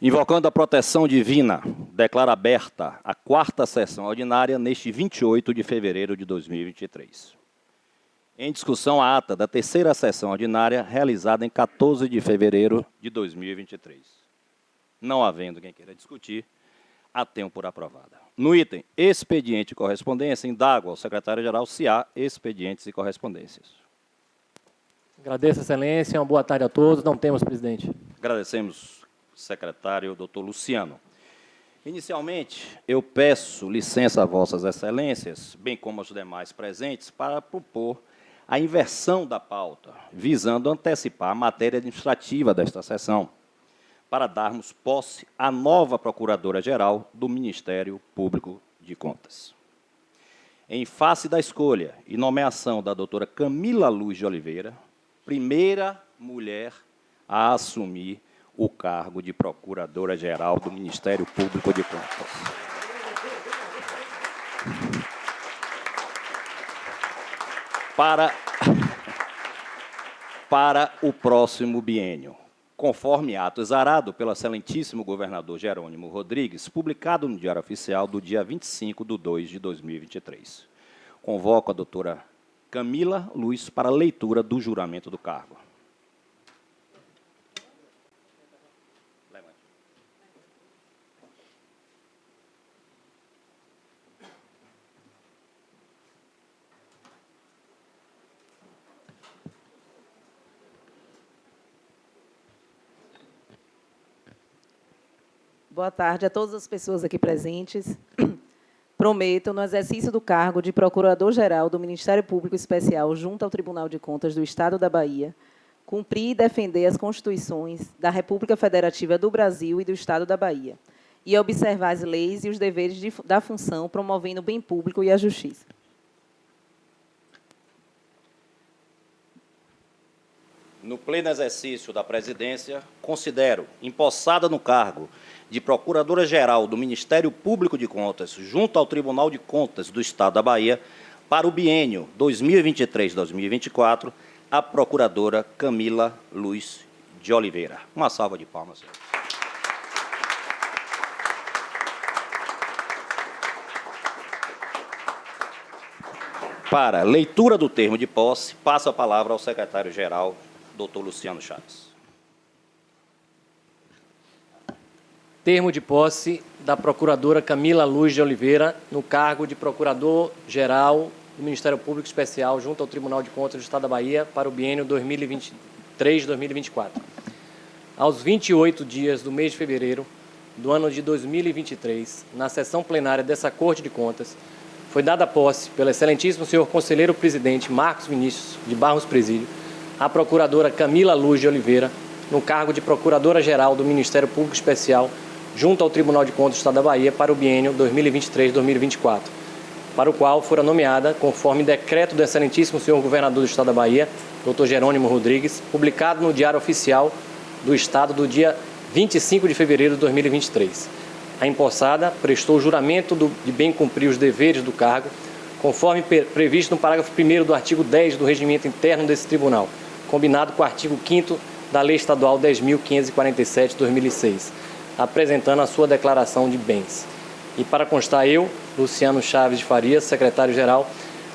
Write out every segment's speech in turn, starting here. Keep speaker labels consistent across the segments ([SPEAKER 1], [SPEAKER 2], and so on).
[SPEAKER 1] Invocando a proteção divina, declaro aberta a 4ª sessão ordinária neste 28 de fevereiro de 2023. Em discussão a ata da 3ª sessão ordinária realizada em 14 de fevereiro de 2023. Não havendo quem queira discutir, a tenho por aprovada. No item expediente e correspondência, indago ao secretário-geral se há expedientes e correspondências.
[SPEAKER 2] Agradeço, excelência. Uma boa tarde a todos. Não temos, presidente.
[SPEAKER 1] Agradecemos, secretário doutor Luciano. Inicialmente, eu peço licença a vossas excelências, bem como aos demais presentes, para propor a inversão da pauta, visando antecipar a matéria administrativa desta sessão, para darmos posse à nova Procuradora-Geral do Ministério Público de Contas. Em face da escolha e nomeação da doutora Camila Luz de Oliveira, primeira mulher a assumir o cargo de Procuradora-Geral do Ministério Público de Contas. Para o próximo biênio, conforme ato exarado pelo excelentíssimo governador Jerônimo Rodrigues, publicado no Diário Oficial do dia 25/2/2023. Convoco a doutora Camila Luz para a leitura do juramento do cargo.
[SPEAKER 3] Boa tarde a todas as pessoas aqui presentes. Prometo, no exercício do cargo de Procurador-Geral do Ministério Público Especial junto ao Tribunal de Contas do Estado da Bahia, cumprir e defender as Constituições da República Federativa do Brasil e do Estado da Bahia, e observar as leis e os deveres da função, promovendo o bem público e a justiça.
[SPEAKER 1] No pleno exercício da presidência, considero empossada no cargo de Procuradora-Geral do Ministério Público de Contas, junto ao Tribunal de Contas do Estado da Bahia, para o biênio 2023-2024, a Procuradora Camila Luz de Oliveira. Uma salva de palmas. Para leitura do termo de posse, passo a palavra ao secretário-geral, doutor Luciano Chaves.
[SPEAKER 2] Termo de posse da Procuradora Camila Luz de Oliveira, no cargo de Procurador-Geral do Ministério Público Especial junto ao Tribunal de Contas do Estado da Bahia para o biênio 2023-2024. Aos 28 dias do mês de fevereiro do ano de 2023, na sessão plenária dessa Corte de Contas, foi dada posse pelo excelentíssimo senhor conselheiro presidente Marcos Vinícius de Barros Presídio, a Procuradora Camila Luz de Oliveira, no cargo de Procuradora-Geral do Ministério Público Especial junto ao Tribunal de Contas do Estado da Bahia para o biênio 2023-2024, para o qual fora nomeada, conforme decreto do excelentíssimo senhor governador do Estado da Bahia, Dr. Jerônimo Rodrigues, publicado no Diário Oficial do Estado do dia 25 de fevereiro de 2023. A empossada prestou juramento de bem cumprir os deveres do cargo, conforme previsto no parágrafo 1º do artigo 10 do regimento interno desse tribunal, combinado com o artigo 5º da Lei Estadual 10.547, 2006, apresentando a sua declaração de bens. E para constar eu, Luciano Chaves de Farias, secretário-geral,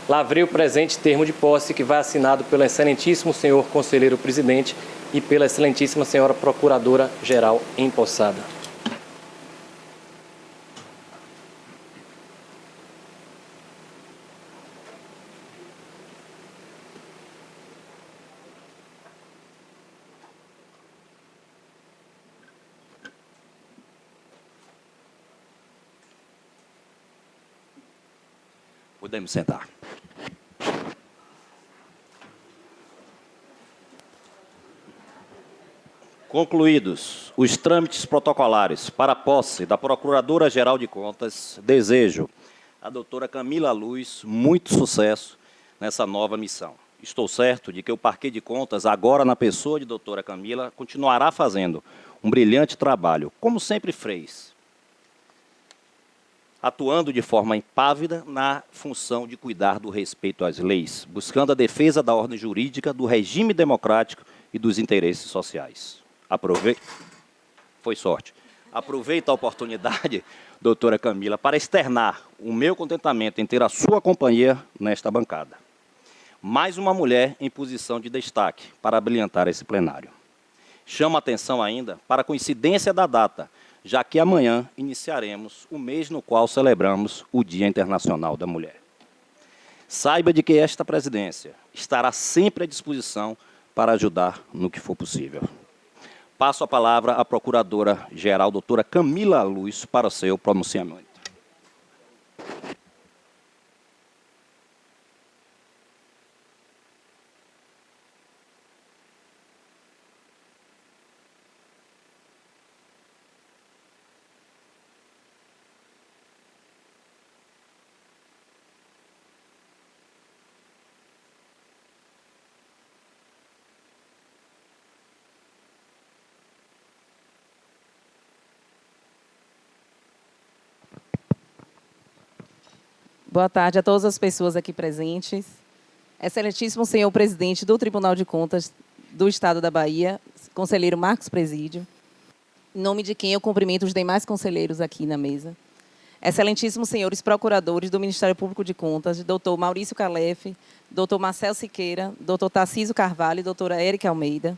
[SPEAKER 2] lavrei o presente termo de posse que vai assinado pelo excelentíssimo senhor conselheiro presidente e pela excelentíssima senhora procuradora-geral empossada.
[SPEAKER 1] Podemos sentar. Concluídos os trâmites protocolares para a posse da Procuradora-Geral de Contas, desejo à doutora Camila Luz muito sucesso nessa nova missão. Estou certo de que o Parquê de Contas, agora na pessoa de doutora Camila, continuará fazendo um brilhante trabalho, como sempre fez, atuando de forma impávida na função de cuidar do respeito às leis, buscando a defesa da ordem jurídica, do regime democrático e dos interesses sociais. Foi sorte. Aproveito a oportunidade, doutora Camila, para externar o meu contentamento em ter a sua companhia nesta bancada. Mais uma mulher em posição de destaque para brilhantar esse plenário. Chamo a atenção ainda para a coincidência da data, já que amanhã iniciaremos o mês no qual celebramos o Dia Internacional da Mulher. Saiba de que esta presidência estará sempre à disposição para ajudar no que for possível. Passo a palavra à Procuradora-Geral, doutora Camila Luz, para o seu pronunciamento.
[SPEAKER 3] Boa tarde a todas as pessoas aqui presentes. Excelentíssimo senhor presidente do Tribunal de Contas do Estado da Bahia, conselheiro Marcos Presídio, em nome de quem eu cumprimento os demais conselheiros aqui na mesa. Excelentíssimos senhores procuradores do Ministério Público de Contas, doutor Maurício Calef, doutor Marcelo Siqueira, doutor Tarcísio Carvalho e doutora Érica Almeida.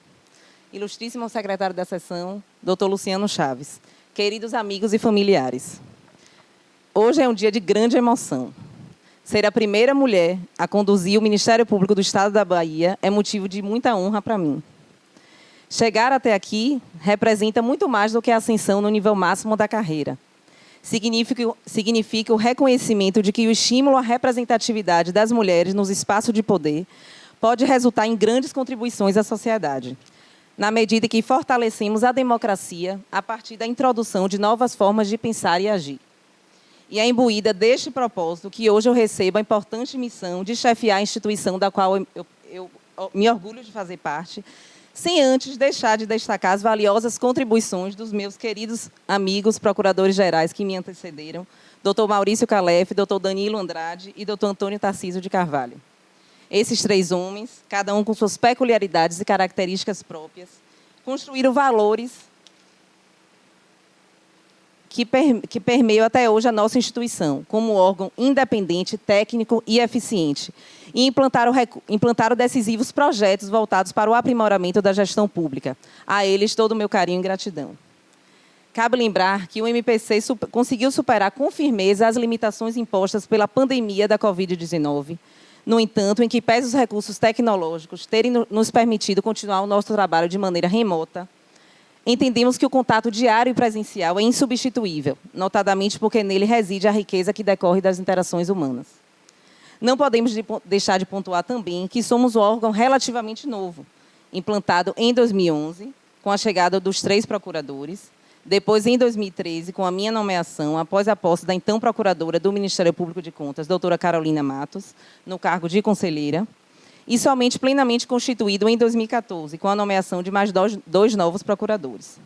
[SPEAKER 3] Ilustríssimo secretário da sessão, doutor Luciano Chaves. Queridos amigos e familiares. Hoje é um dia de grande emoção. Ser a primeira mulher a conduzir o Ministério Público do Estado da Bahia é motivo de muita honra para mim. Chegar até aqui representa muito mais do que a ascensão no nível máximo da carreira. Significa o reconhecimento de que o estímulo à representatividade das mulheres nos espaços de poder pode resultar em grandes contribuições à sociedade, na medida que fortalecemos a democracia a partir da introdução de novas formas de pensar e agir. E é imbuída deste propósito que hoje eu recebo a importante missão de chefiar a instituição da qual eu me orgulho de fazer parte, sem antes deixar de destacar as valiosas contribuições dos meus queridos amigos procuradores-gerais que me antecederam, doutor Maurício Calef, doutor Danilo Andrade e doutor Antônio Tarcísio de Carvalho. Esses três homens, cada um com suas peculiaridades e características próprias, construíram valores que permeiam até hoje a nossa instituição, como órgão independente, técnico e eficiente, e implantaram decisivos projetos voltados para o aprimoramento da gestão pública. A eles, todo o meu carinho e gratidão. Cabe lembrar que o MPC conseguiu superar com firmeza as limitações impostas pela pandemia da Covid-19. No entanto, em que pese os recursos tecnológicos terem nos permitido continuar o nosso trabalho de maneira remota, entendemos que o contato diário e presencial é insubstituível, notadamente porque nele reside a riqueza que decorre das interações humanas. Não podemos deixar de pontuar também que somos um órgão relativamente novo, implantado em 2011, com a chegada dos 3 procuradores, depois, em 2013, com a minha nomeação, após a posse da então procuradora do Ministério Público de Contas, doutora Carolina Matos, no cargo de conselheira, e somente plenamente constituído em 2014, com a nomeação de mais 2 novos procuradores.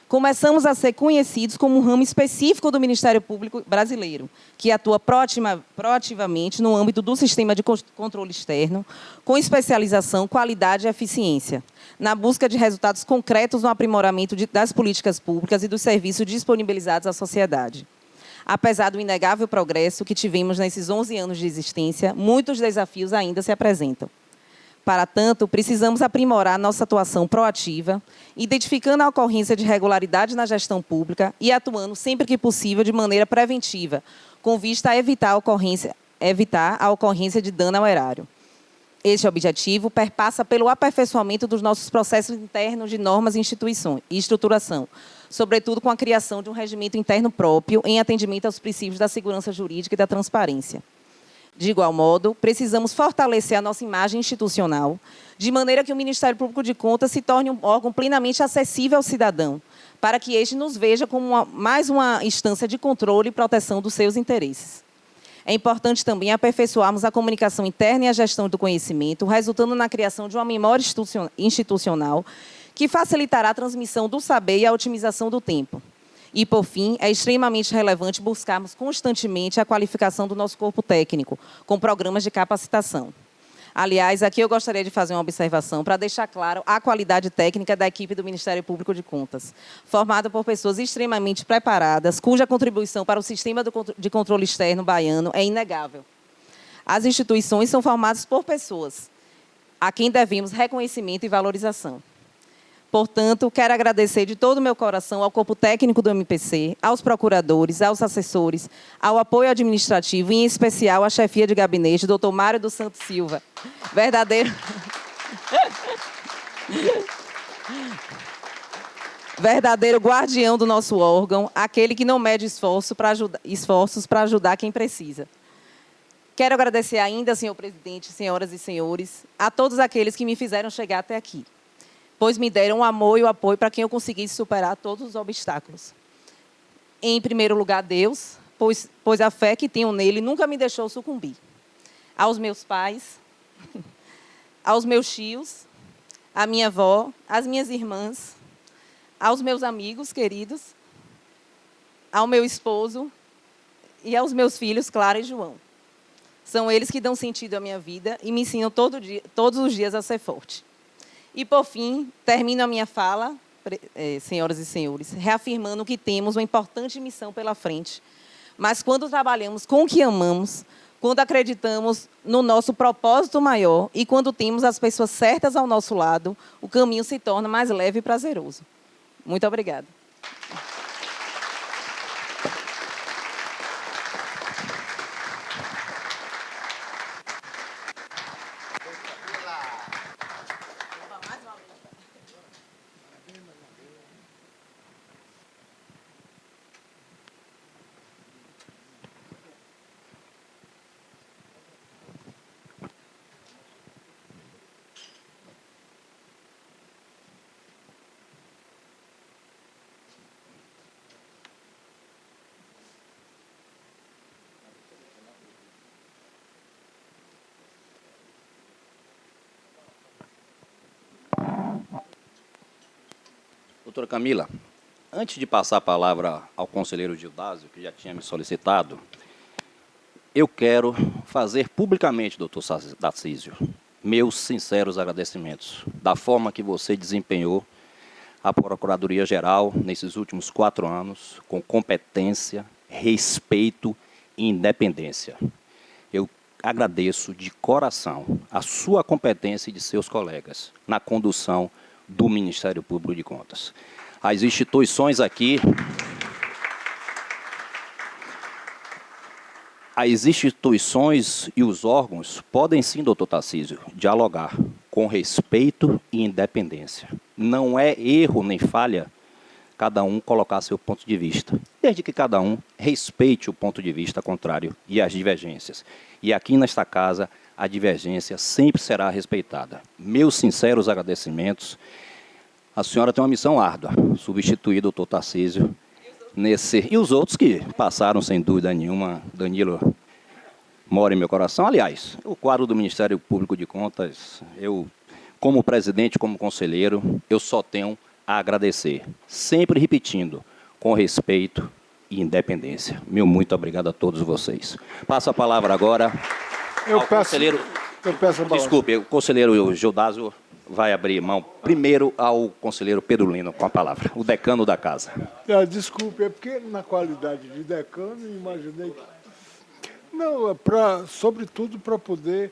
[SPEAKER 3] Começamos a ser conhecidos como um ramo específico do Ministério Público brasileiro, que atua proativamente no âmbito do sistema de controle externo, com especialização, qualidade e eficiência, na busca de resultados concretos no aprimoramento das políticas públicas e dos serviços disponibilizados à sociedade. Apesar do inegável progresso que tivemos nesses 11 anos de existência, muitos desafios ainda se apresentam. Para tanto, precisamos aprimorar nossa atuação proativa, identificando a ocorrência de irregularidades na gestão pública e atuando sempre que possível de maneira preventiva, com vista a evitar a ocorrência de dano ao erário. Este objetivo perpassa pelo aperfeiçoamento dos nossos processos internos de normas e estruturação, sobretudo com a criação de um regimento interno próprio em atendimento aos princípios da segurança jurídica e da transparência. De igual modo, precisamos fortalecer a nossa imagem institucional, de maneira que o Ministério Público de Contas se torne um órgão plenamente acessível ao cidadão, para que este nos veja como mais uma instância de controle e proteção dos seus interesses. É importante também aperfeiçoarmos a comunicação interna e a gestão do conhecimento, resultando na criação de uma memória institucional que facilitará a transmissão do saber e a otimização do tempo. E, por fim, é extremamente relevante buscarmos constantemente a qualificação do nosso corpo técnico, com programas de capacitação. Aliás, aqui eu gostaria de fazer uma observação para deixar claro a qualidade técnica da equipe do Ministério Público de Contas, formada por pessoas extremamente preparadas, cuja contribuição para o sistema de controle externo baiano é inegável. As instituições são formadas por pessoas a quem devemos reconhecimento e valorização. Portanto, quero agradecer de todo o meu coração ao corpo técnico do MPC, aos procuradores, aos assessores, ao apoio administrativo e, em especial, à chefia de gabinete, doutor Mário dos Santos Silva, verdadeiro guardião do nosso órgão, aquele que não mede esforços para ajudar quem precisa. Quero agradecer ainda, senhor presidente, senhoras e senhores, a todos aqueles que me fizeram chegar até aqui, pois me deram o amor e o apoio para que eu conseguisse superar todos os obstáculos. Em primeiro lugar, Deus, pois a fé que tenho nele nunca me deixou sucumbir. Aos meus pais, aos meus tios, à minha avó, às minhas irmãs, aos meus amigos queridos, ao meu esposo e aos meus filhos, Clara e João. São eles que dão sentido à minha vida e me ensinam todos os dias a ser forte. E, por fim, termino a minha fala, senhoras e senhores, reafirmando que temos uma importante missão pela frente. Mas quando trabalhamos com o que amamos, quando acreditamos no nosso propósito maior e quando temos as pessoas certas ao nosso lado, o caminho se torna mais leve e prazeroso. Muito obrigada.
[SPEAKER 1] Doutora Camila, antes de passar a palavra ao conselheiro Gildásio, que já tinha me solicitado, eu quero fazer publicamente, doutor Tarcísio, meus sinceros agradecimentos da forma que você desempenhou a Procuradoria-Geral nesses últimos 4 anos, com competência, respeito e independência. Eu agradeço de coração a sua competência e de seus colegas na condução do Ministério Público de Contas. As instituições aqui, as instituições e os órgãos podem sim, doutor Tarcísio, dialogar com respeito e independência. Não é erro nem falha cada um colocar seu ponto de vista, desde que cada um respeite o ponto de vista contrário e as divergências. E aqui nesta casa, a divergência sempre será respeitada. Meus sinceros agradecimentos. A senhora tem uma missão árdua, substituir o doutor Tarcísio nesse... E os outros que passaram, sem dúvida nenhuma, Danilo mora em meu coração. Aliás, o quadro do Ministério Público de Contas, eu, como presidente, como conselheiro, eu só tenho a agradecer. Sempre repetindo, com respeito e independência. Meu muito obrigado a todos vocês. Passo a palavra agora ao conselheiro... Desculpe, o conselheiro Gildásio vai abrir mão primeiro ao conselheiro Pedro Lino com a palavra, o decano da casa.
[SPEAKER 4] Desculpe, é porque na qualidade de decano, eu imaginei que... Não, sobretudo para poder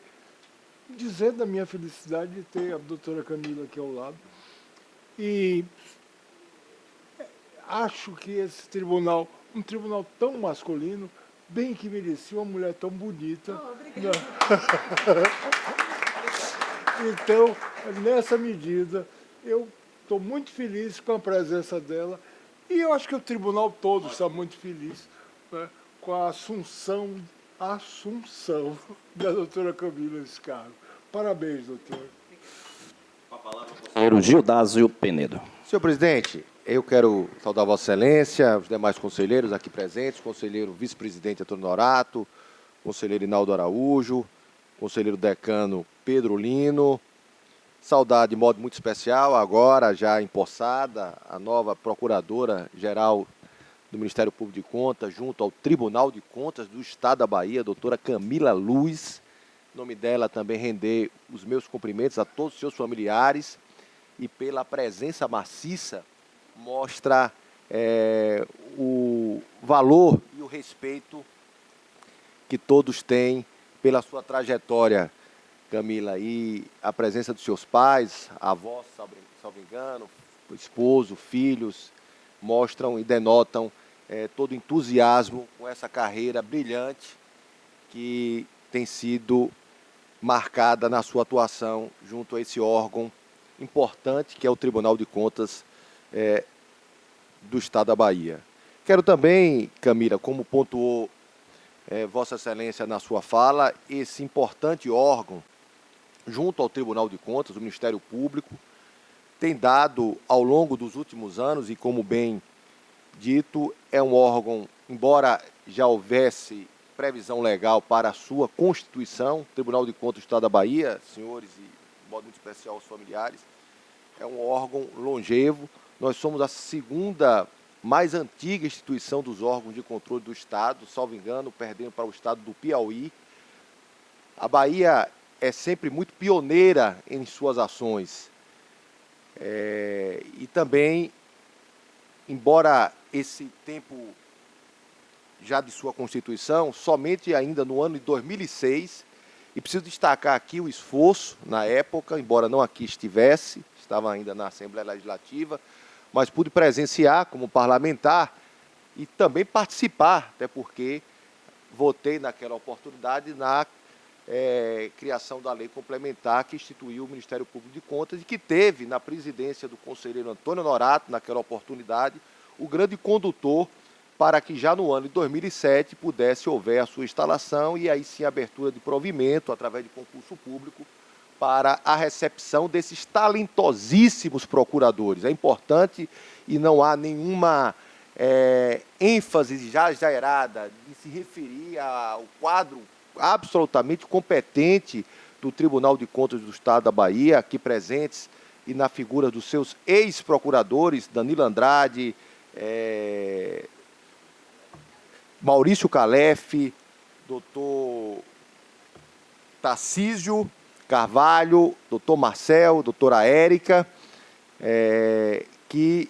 [SPEAKER 4] dizer da minha felicidade de ter a doutora Camila aqui ao lado. E acho que esse tribunal, um tribunal tão masculino, bem que merecia uma mulher tão bonita. Obrigada. Então, nessa medida, eu estou muito feliz com a presença dela e eu acho que o tribunal todo está muito feliz, né, com a assunção da doutora Camila nesse cargo. Parabéns, doutor.
[SPEAKER 1] Com a palavra, o conselheiro Gildásio Penedo.
[SPEAKER 5] Senhor presidente, eu quero saudar Vossa Excelência, os demais conselheiros aqui presentes, conselheiro vice-presidente Antônio Norato, conselheiro Inaldo Araújo, conselheiro decano Pedro Lino, saudar de modo muito especial, agora já empossada, a nova Procuradora-Geral do Ministério Público de Contas, junto ao Tribunal de Contas do Estado da Bahia, doutora Camila Luz, em nome dela também render os meus cumprimentos a todos os seus familiares e pela presença maciça mostra o valor e o respeito que todos têm pela sua trajetória, Camila, e a presença dos seus pais, avós, salvo engano, esposo, filhos, mostram e denotam todo o entusiasmo com essa carreira brilhante que tem sido marcada na sua atuação junto a esse órgão importante que é o Tribunal de Contas do Estado da Bahia. Quero também, Camila, como pontuou Vossa Excelência na sua fala, esse importante órgão, junto ao Tribunal de Contas, o Ministério Público, tem dado ao longo dos últimos anos, e como bem dito, é um órgão, embora já houvesse previsão legal para a sua constituição, Tribunal de Contas do Estado da Bahia, senhores e, de modo muito especial, os familiares, é um órgão longevo. Nós somos a segunda mais antiga instituição dos órgãos de controle do Estado, salvo engano, perdendo para o Estado do Piauí. A Bahia é sempre muito pioneira em suas ações. E também, embora esse tempo já de sua constituição, somente ainda no ano de 2006, e preciso destacar aqui o esforço na época, embora não aqui estivesse, estava ainda na Assembleia Legislativa, mas pude presenciar como parlamentar e também participar, até porque votei naquela oportunidade na criação da lei complementar que instituiu o Ministério Público de Contas e que teve na presidência do conselheiro Antônio Norato, naquela oportunidade, o grande condutor para que já no ano de 2007 pudesse haver a sua instalação e aí sim a abertura de provimento através de concurso público para a recepção desses talentosíssimos procuradores. É importante e não há nenhuma ênfase já exagerada de se referir ao quadro absolutamente competente do Tribunal de Contas do Estado da Bahia, aqui presentes, e na figura dos seus ex-procuradores, Danilo Andrade, Maurício Calef, doutor Tarcísio Carvalho, doutor Marcel, doutora Érica, que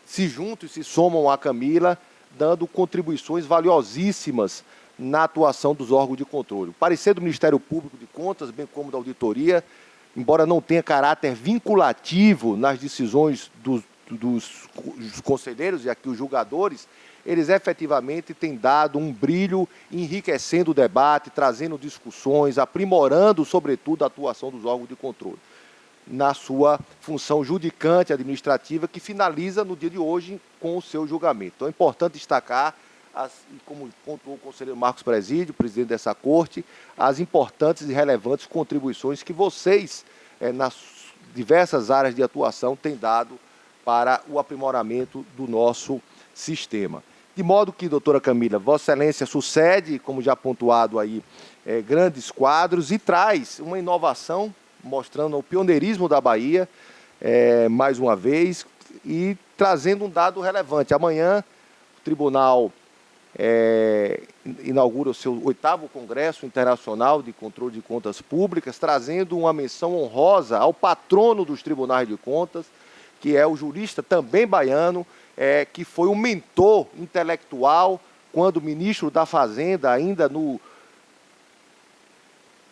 [SPEAKER 5] se juntam e se somam à Camila, dando contribuições valiosíssimas na atuação dos órgãos de controle. O parecer do Ministério Público de Contas, bem como da auditoria, embora não tenha caráter vinculativo nas decisões dos conselheiros e aqui os julgadores, eles efetivamente têm dado um brilho, enriquecendo o debate, trazendo discussões, aprimorando, sobretudo, a atuação dos órgãos de controle, na sua função judicante administrativa, que finaliza no dia de hoje com o seu julgamento. Então é importante destacar, como pontuou o conselheiro Marcos Presídio, presidente dessa corte, as importantes e relevantes contribuições que vocês, nas diversas áreas de atuação, têm dado para o aprimoramento do nosso sistema. De modo que, doutora Camila, Vossa Excelência sucede, como já pontuado aí, grandes quadros e traz uma inovação, mostrando o pioneirismo da Bahia, mais uma vez, e trazendo um dado relevante. Amanhã, o Tribunal inaugura o seu 8º Congresso Internacional de Controle de Contas Públicas, trazendo uma menção honrosa ao patrono dos Tribunais de Contas, que é o jurista também baiano, que foi um mentor intelectual quando ministro da Fazenda, ainda no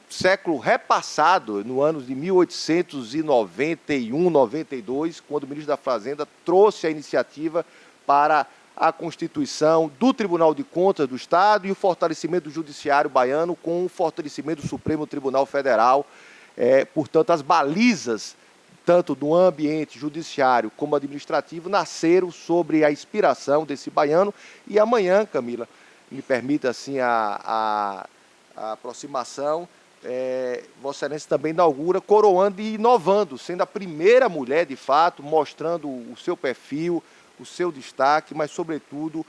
[SPEAKER 5] século repassado, no ano de 1891, 92, quando o ministro da Fazenda trouxe a iniciativa para a constituição do Tribunal de Contas do Estado e o fortalecimento do Judiciário baiano com o fortalecimento do Supremo Tribunal Federal. Portanto, as balizas, tanto do ambiente judiciário como administrativo, nasceram sobre a inspiração desse baiano. E amanhã, Camila, me permita assim a aproximação, Vossa Excelência também inaugura, coroando e inovando, sendo a primeira mulher, de fato, mostrando o seu perfil, o seu destaque, mas, sobretudo,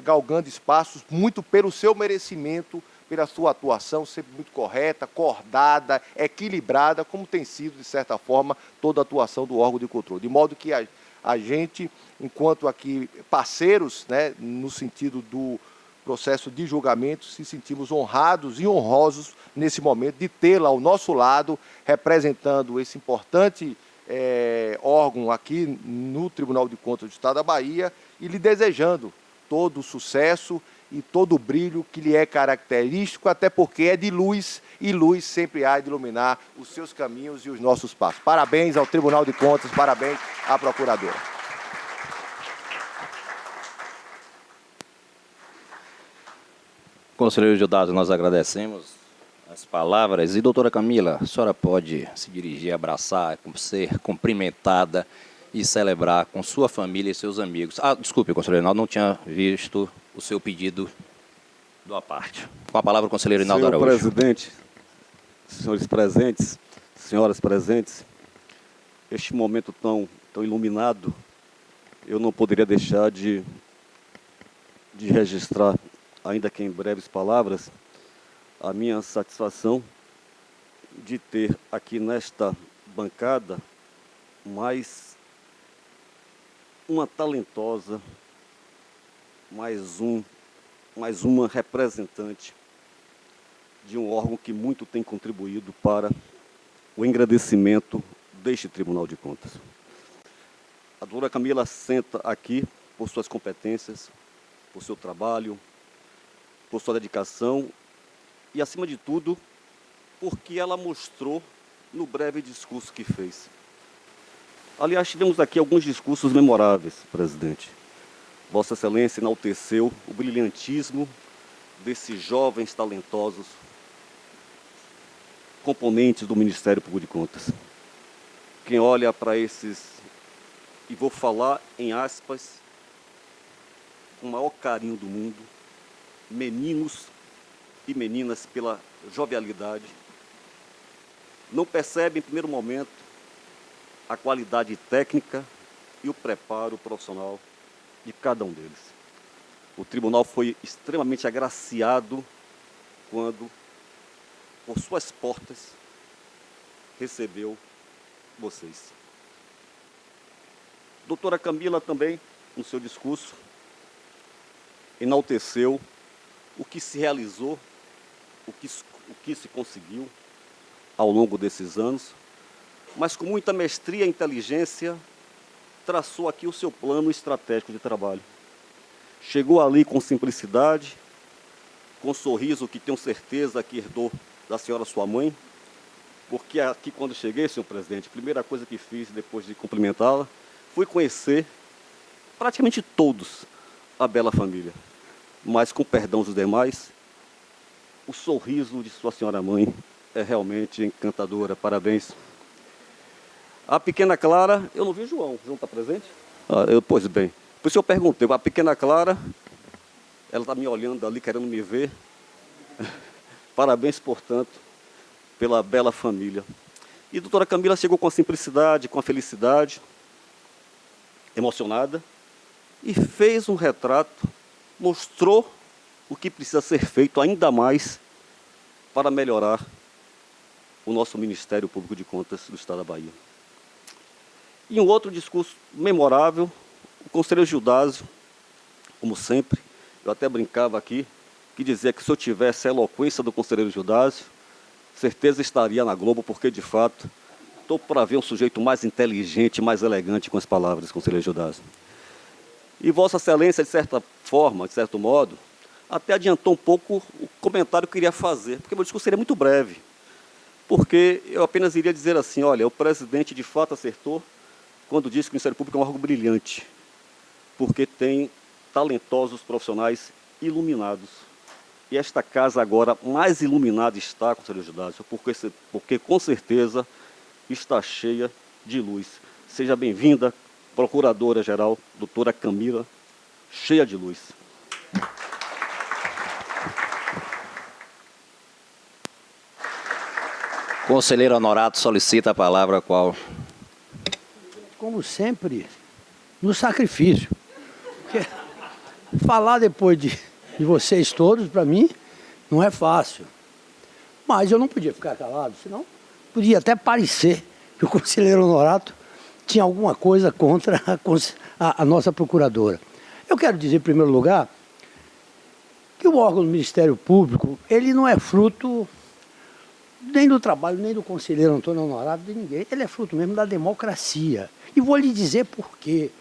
[SPEAKER 5] galgando espaços muito pelo seu merecimento, pela sua atuação sempre muito correta, acordada, equilibrada, como tem sido, de certa forma, toda a atuação do órgão de controle. De modo que a gente, enquanto aqui parceiros, né, no sentido processo de julgamento, se sentimos honrados e honrosos nesse momento de tê-la ao nosso lado, representando esse importante órgão aqui no Tribunal de Contas do Estado da Bahia e lhe desejando todo o sucesso e todo o brilho que lhe é característico, até porque é de luz e luz sempre há de iluminar os seus caminhos e os nossos passos. Parabéns ao Tribunal de Contas, parabéns à Procuradora.
[SPEAKER 1] Conselheiro Gildardo, nós agradecemos as palavras. E, doutora Camila, a senhora pode se dirigir, abraçar, ser cumprimentada e celebrar com sua família e seus amigos. Desculpe, conselheiro Rinaldo, não tinha visto o seu pedido da parte. Com a palavra, o conselheiro Rinaldo Araújo.
[SPEAKER 6] Senhor presidente, senhores presentes, senhoras presentes, este momento tão iluminado, eu não poderia deixar de registrar, ainda que em breves palavras, a minha satisfação de ter aqui nesta bancada mais uma talentosa, mais uma representante de um órgão que muito tem contribuído para o engrandecimento deste Tribunal de Contas. A doutora Camila senta aqui por suas competências, por seu trabalho, por sua dedicação e, acima de tudo, porque ela mostrou no breve discurso que fez. Aliás, tivemos aqui alguns discursos memoráveis, presidente. Vossa Excelência enalteceu o brilhantismo desses jovens talentosos componentes do Ministério Público de Contas. Quem olha para esses, e vou falar em aspas, com o maior carinho do mundo, meninos e meninas pela jovialidade, não percebe em primeiro momento a qualidade técnica e o preparo profissional de cada um deles. O tribunal foi extremamente agraciado quando, por suas portas, recebeu vocês. Doutora Camila também, no seu discurso, enalteceu o que se realizou, o que se conseguiu ao longo desses anos, mas com muita mestria e inteligência, traçou aqui o seu plano estratégico de trabalho. Chegou ali com simplicidade, com um sorriso que tenho certeza que herdou da senhora sua mãe, porque aqui quando cheguei, senhor presidente, a primeira coisa que fiz depois de cumprimentá-la, foi conhecer praticamente todos a bela família. Mas com perdão dos demais, o sorriso de sua senhora mãe é realmente encantadora. Parabéns. A pequena Clara, eu não vi o João. João está presente? Pois bem. Por isso eu perguntei, a pequena Clara, ela está me olhando ali, querendo me ver. Parabéns, portanto, pela bela família. E a doutora Camila chegou com a simplicidade, com a felicidade, emocionada, e fez um retrato, mostrou o que precisa ser feito ainda mais para melhorar o nosso Ministério Público de Contas do Estado da Bahia. E um outro discurso memorável, o conselheiro Gildásio, como sempre, eu até brincava aqui, que dizia que se eu tivesse a eloquência do conselheiro Gildásio, certeza estaria na Globo, porque, de fato, estou para ver um sujeito mais inteligente, mais elegante com as palavras, conselheiro Gildásio. E Vossa Excelência, de certa forma, de certo modo, até adiantou um pouco o comentário que eu queria fazer, porque meu discurso seria muito breve, porque eu apenas iria dizer assim, olha, o presidente de fato acertou quando disse que o Ministério Público é um órgão brilhante, porque tem talentosos profissionais iluminados. E esta casa agora mais iluminada está, conselheiro Gildásio, porque com certeza está cheia de luz. Seja bem-vinda, Procuradora-Geral, doutora Camila, cheia de luz.
[SPEAKER 1] Conselheiro Honorato solicita a palavra qual?
[SPEAKER 7] Como sempre, no sacrifício. Porque falar depois de vocês todos, para mim, não é fácil. Mas eu não podia ficar calado, senão podia até parecer que o conselheiro Honorato tinha alguma coisa contra a nossa procuradora. Eu quero dizer, em primeiro lugar, que o órgão do Ministério Público, ele não é fruto nem do trabalho, nem do conselheiro Antônio Honorato, de ninguém. Ele é fruto mesmo da democracia. E vou lhe dizer por quê.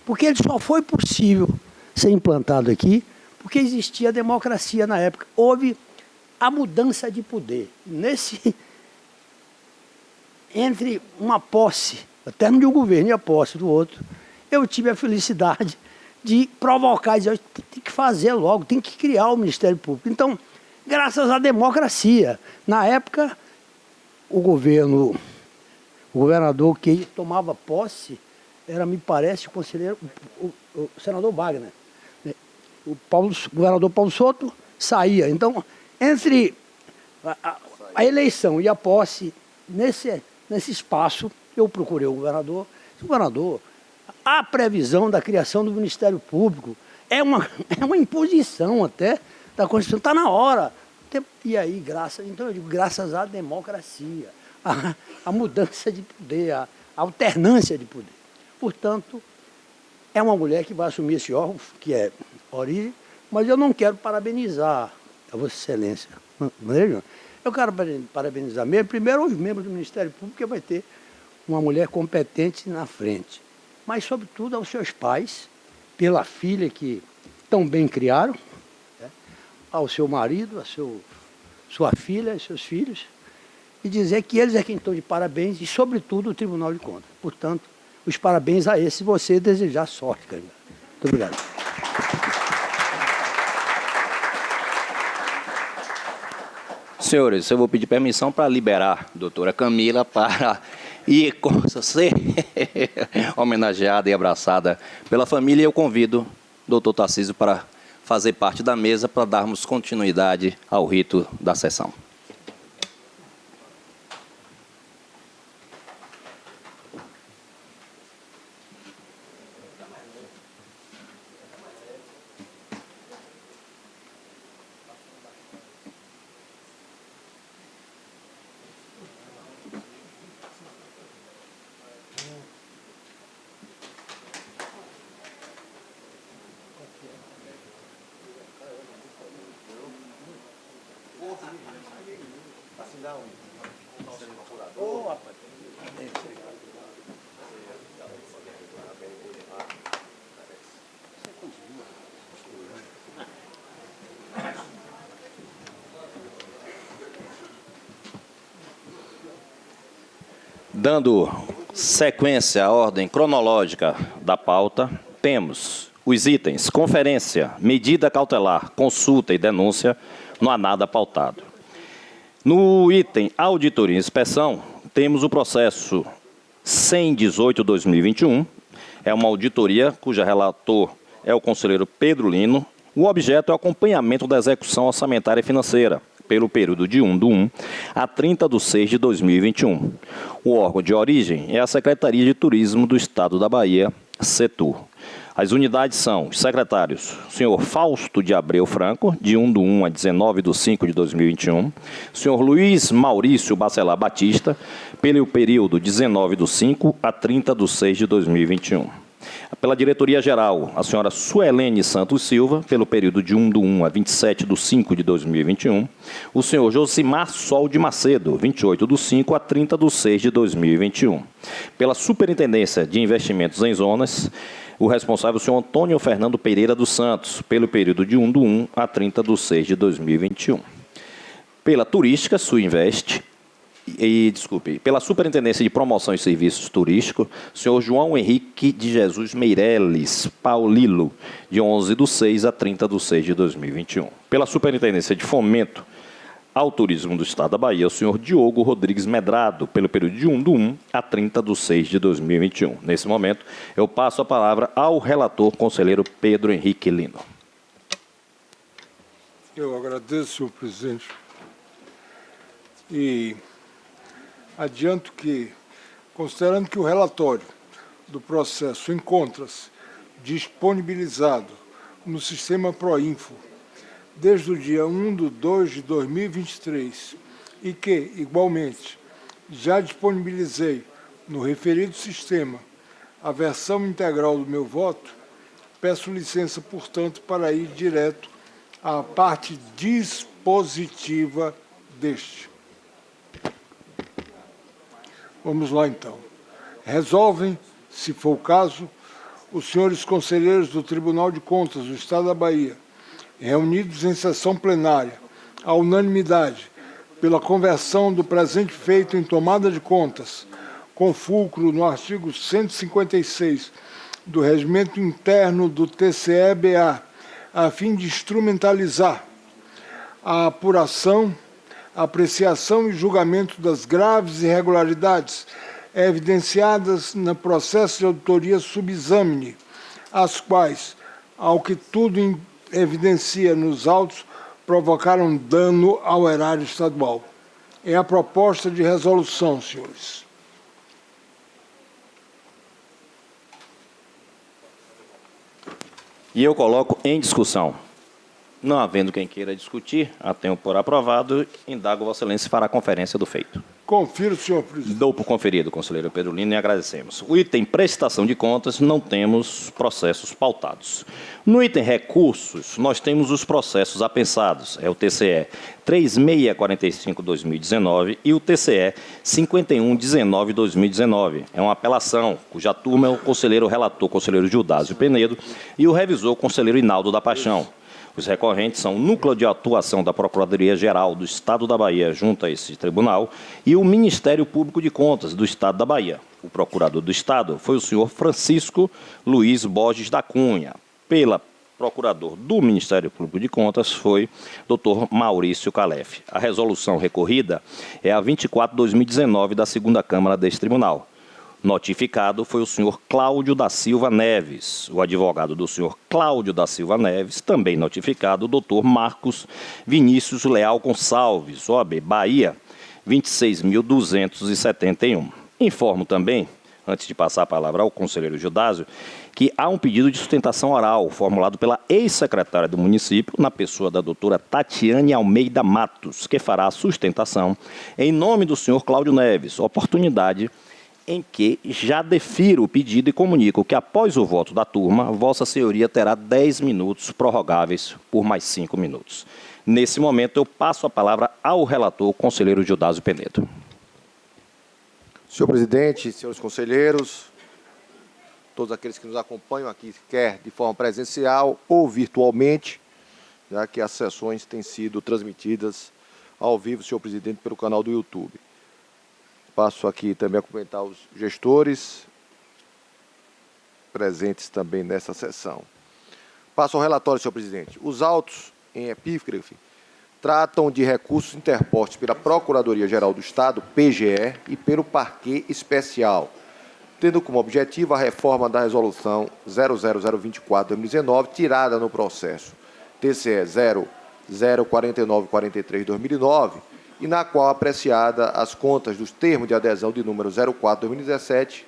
[SPEAKER 7] Porque ele só foi possível ser implantado aqui porque existia democracia na época. Houve a mudança de poder. Entre uma posse, o término de um governo e a posse do outro, eu tive a felicidade de provocar e dizer, tem que fazer logo, tem que criar o Ministério Público. Então, graças à democracia, na época, o governador que tomava posse era, me parece, o conselheiro, o senador Wagner. O governador Paulo Souto saía. Então, entre a eleição e a posse, nesse espaço, eu procurei o governador. O governador, a previsão da criação do Ministério Público é uma imposição até da Constituição. Está na hora. E aí, então eu digo, graças à democracia, à mudança de poder, à alternância de poder. Portanto, é uma mulher que vai assumir esse órgão, que é origem, mas eu não quero parabenizar a Vossa Excelência. Eu quero parabenizar mesmo, primeiro, os membros do Ministério Público, que vai ter uma mulher competente na frente. Mas, sobretudo, aos seus pais, pela filha que tão bem criaram, né? Ao seu marido, sua filha e seus filhos, e dizer que eles é quem estão de parabéns, e, sobretudo, o Tribunal de Contas. Portanto, os parabéns a esse, você desejar sorte, candidato. Muito obrigado.
[SPEAKER 1] Senhores, eu vou pedir permissão para liberar a doutora Camila para ir ser homenageada e abraçada pela família. Eu convido o doutor Tarcísio para fazer parte da mesa para darmos continuidade ao rito da sessão. Dando sequência à ordem cronológica da pauta, temos os itens conferência, medida cautelar, consulta e denúncia, não há nada pautado. No item auditoria e inspeção, temos o processo 118/2021, é uma auditoria cuja relator é o conselheiro Pedro Lino. O objeto é o acompanhamento da execução orçamentária e financeira, pelo período de 1/1 a 30/6/2021. O órgão de origem é a Secretaria de Turismo do Estado da Bahia, Setur. As unidades são os secretários, o senhor Fausto de Abreu Franco, de 1/1 a 19/5/2021, o senhor Luiz Maurício Bacelar Batista, pelo período 19/5 a 30/6/2021. Pela diretoria-geral, a senhora Suelene Santos Silva, pelo período de 1/1 a 27/5/2021. O senhor Josimar Sol de Macedo, 28/5 a 30/6/2021. Pela Superintendência de Investimentos em Zonas, o responsável é o senhor Antônio Fernando Pereira dos Santos, pelo período de 1/1 a 30/6/2021. Pela Turística, Suinvest, pela Superintendência de Promoção e Serviços Turísticos, o senhor João Henrique de Jesus Meireles Paulilo, de 11/6 a 30/6/2021. Pela Superintendência de Fomento ao Turismo do Estado da Bahia, o senhor Diogo Rodrigues Medrado, pelo período de 1/1 a 30/6/2021. Nesse momento, eu passo a palavra ao relator, conselheiro Pedro Henrique Lino.
[SPEAKER 4] Eu agradeço, senhor presidente. E adianto que, considerando que o relatório do processo encontra-se disponibilizado no sistema Proinfo desde o dia 1/2/2023 e que, igualmente, já disponibilizei no referido sistema a versão integral do meu voto, peço licença, portanto, para ir direto a parte dispositiva deste. Vamos lá, então. Resolvem, se for o caso, os senhores conselheiros do Tribunal de Contas do Estado da Bahia, reunidos em sessão plenária, à unanimidade, pela conversão do presente feito em tomada de contas, com fulcro no artigo 156 do Regimento Interno do TCE-BA, a fim de instrumentalizar a apuração, apreciação e julgamento das graves irregularidades evidenciadas no processo de auditoria subexamine, as quais, ao que tudo evidencia nos autos, provocaram dano ao erário estadual. É a proposta de resolução, senhores.
[SPEAKER 1] E eu coloco em discussão. Não havendo quem queira discutir, a tenho por aprovado, indago Vossa Excelência se fará conferência do feito.
[SPEAKER 4] Confiro, senhor presidente.
[SPEAKER 1] Dou por conferido, conselheiro Pedro Lino, e agradecemos. O item prestação de contas, não temos processos pautados. No item recursos, nós temos os processos apensados, é o TCE 3645-2019 e o TCE 5119-2019. É uma apelação, cuja turma é o conselheiro relator, conselheiro Gildásio Penedo, e o revisor, conselheiro Hinaldo da Paixão. Os recorrentes são o Núcleo de Atuação da Procuradoria-Geral do Estado da Bahia junto a esse tribunal e o Ministério Público de Contas do Estado da Bahia. O procurador do Estado foi o senhor Francisco Luiz Borges da Cunha. Pela procurador do Ministério Público de Contas foi Dr. Maurício Calef. A resolução recorrida é a 24/2019 da segunda Câmara deste tribunal. Notificado foi o senhor Cláudio da Silva Neves. O advogado do senhor Cláudio da Silva Neves, também notificado, o doutor Marcos Vinícius Leal Gonçalves, OAB Bahia, 26.271. Informo também, antes de passar a palavra ao conselheiro Gildásio, que há um pedido de sustentação oral formulado pela ex-secretária do município, na pessoa da doutora Tatiane Almeida Matos, que fará a sustentação em nome do senhor Cláudio Neves, oportunidade em que já defiro o pedido e comunico que, após o voto da turma, Vossa Senhoria terá 10 minutos prorrogáveis por mais 5 minutos. Nesse momento, eu passo a palavra ao relator, conselheiro Gildásio Penedo.
[SPEAKER 5] Senhor presidente, senhores conselheiros, todos aqueles que nos acompanham aqui, quer de forma presencial ou virtualmente, já que as sessões têm sido transmitidas ao vivo, senhor presidente, pelo canal do YouTube. Passo aqui também a cumprimentar os gestores presentes também nessa sessão. Passo ao relatório, senhor presidente. Os autos em epígrafe tratam de recursos interpostos pela Procuradoria-Geral do Estado, PGE, e pelo Parquê Especial, tendo como objetivo a reforma da Resolução 00024/2019, tirada no processo TCE 004943/2009, e na qual apreciada as contas dos termos de adesão de número 04/2007,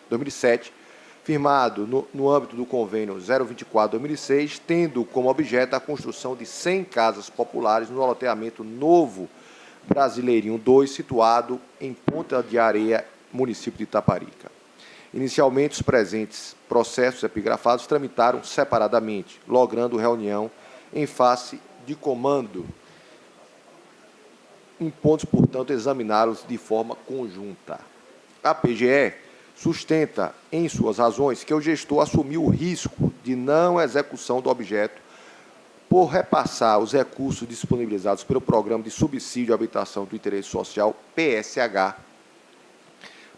[SPEAKER 5] firmado no âmbito do convênio 024/2006, tendo como objeto a construção de 100 casas populares no loteamento Novo Brasileirinho 2, situado em Ponta de Areia, município de Itaparica. Inicialmente, os presentes processos epigrafados tramitaram separadamente, logrando reunião em face de comando. Impontos, portanto, examiná-los de forma conjunta. A PGE sustenta em suas razões que o gestor assumiu o risco de não execução do objeto por repassar os recursos disponibilizados pelo Programa de Subsídio à Habitação do Interesse Social, PSH,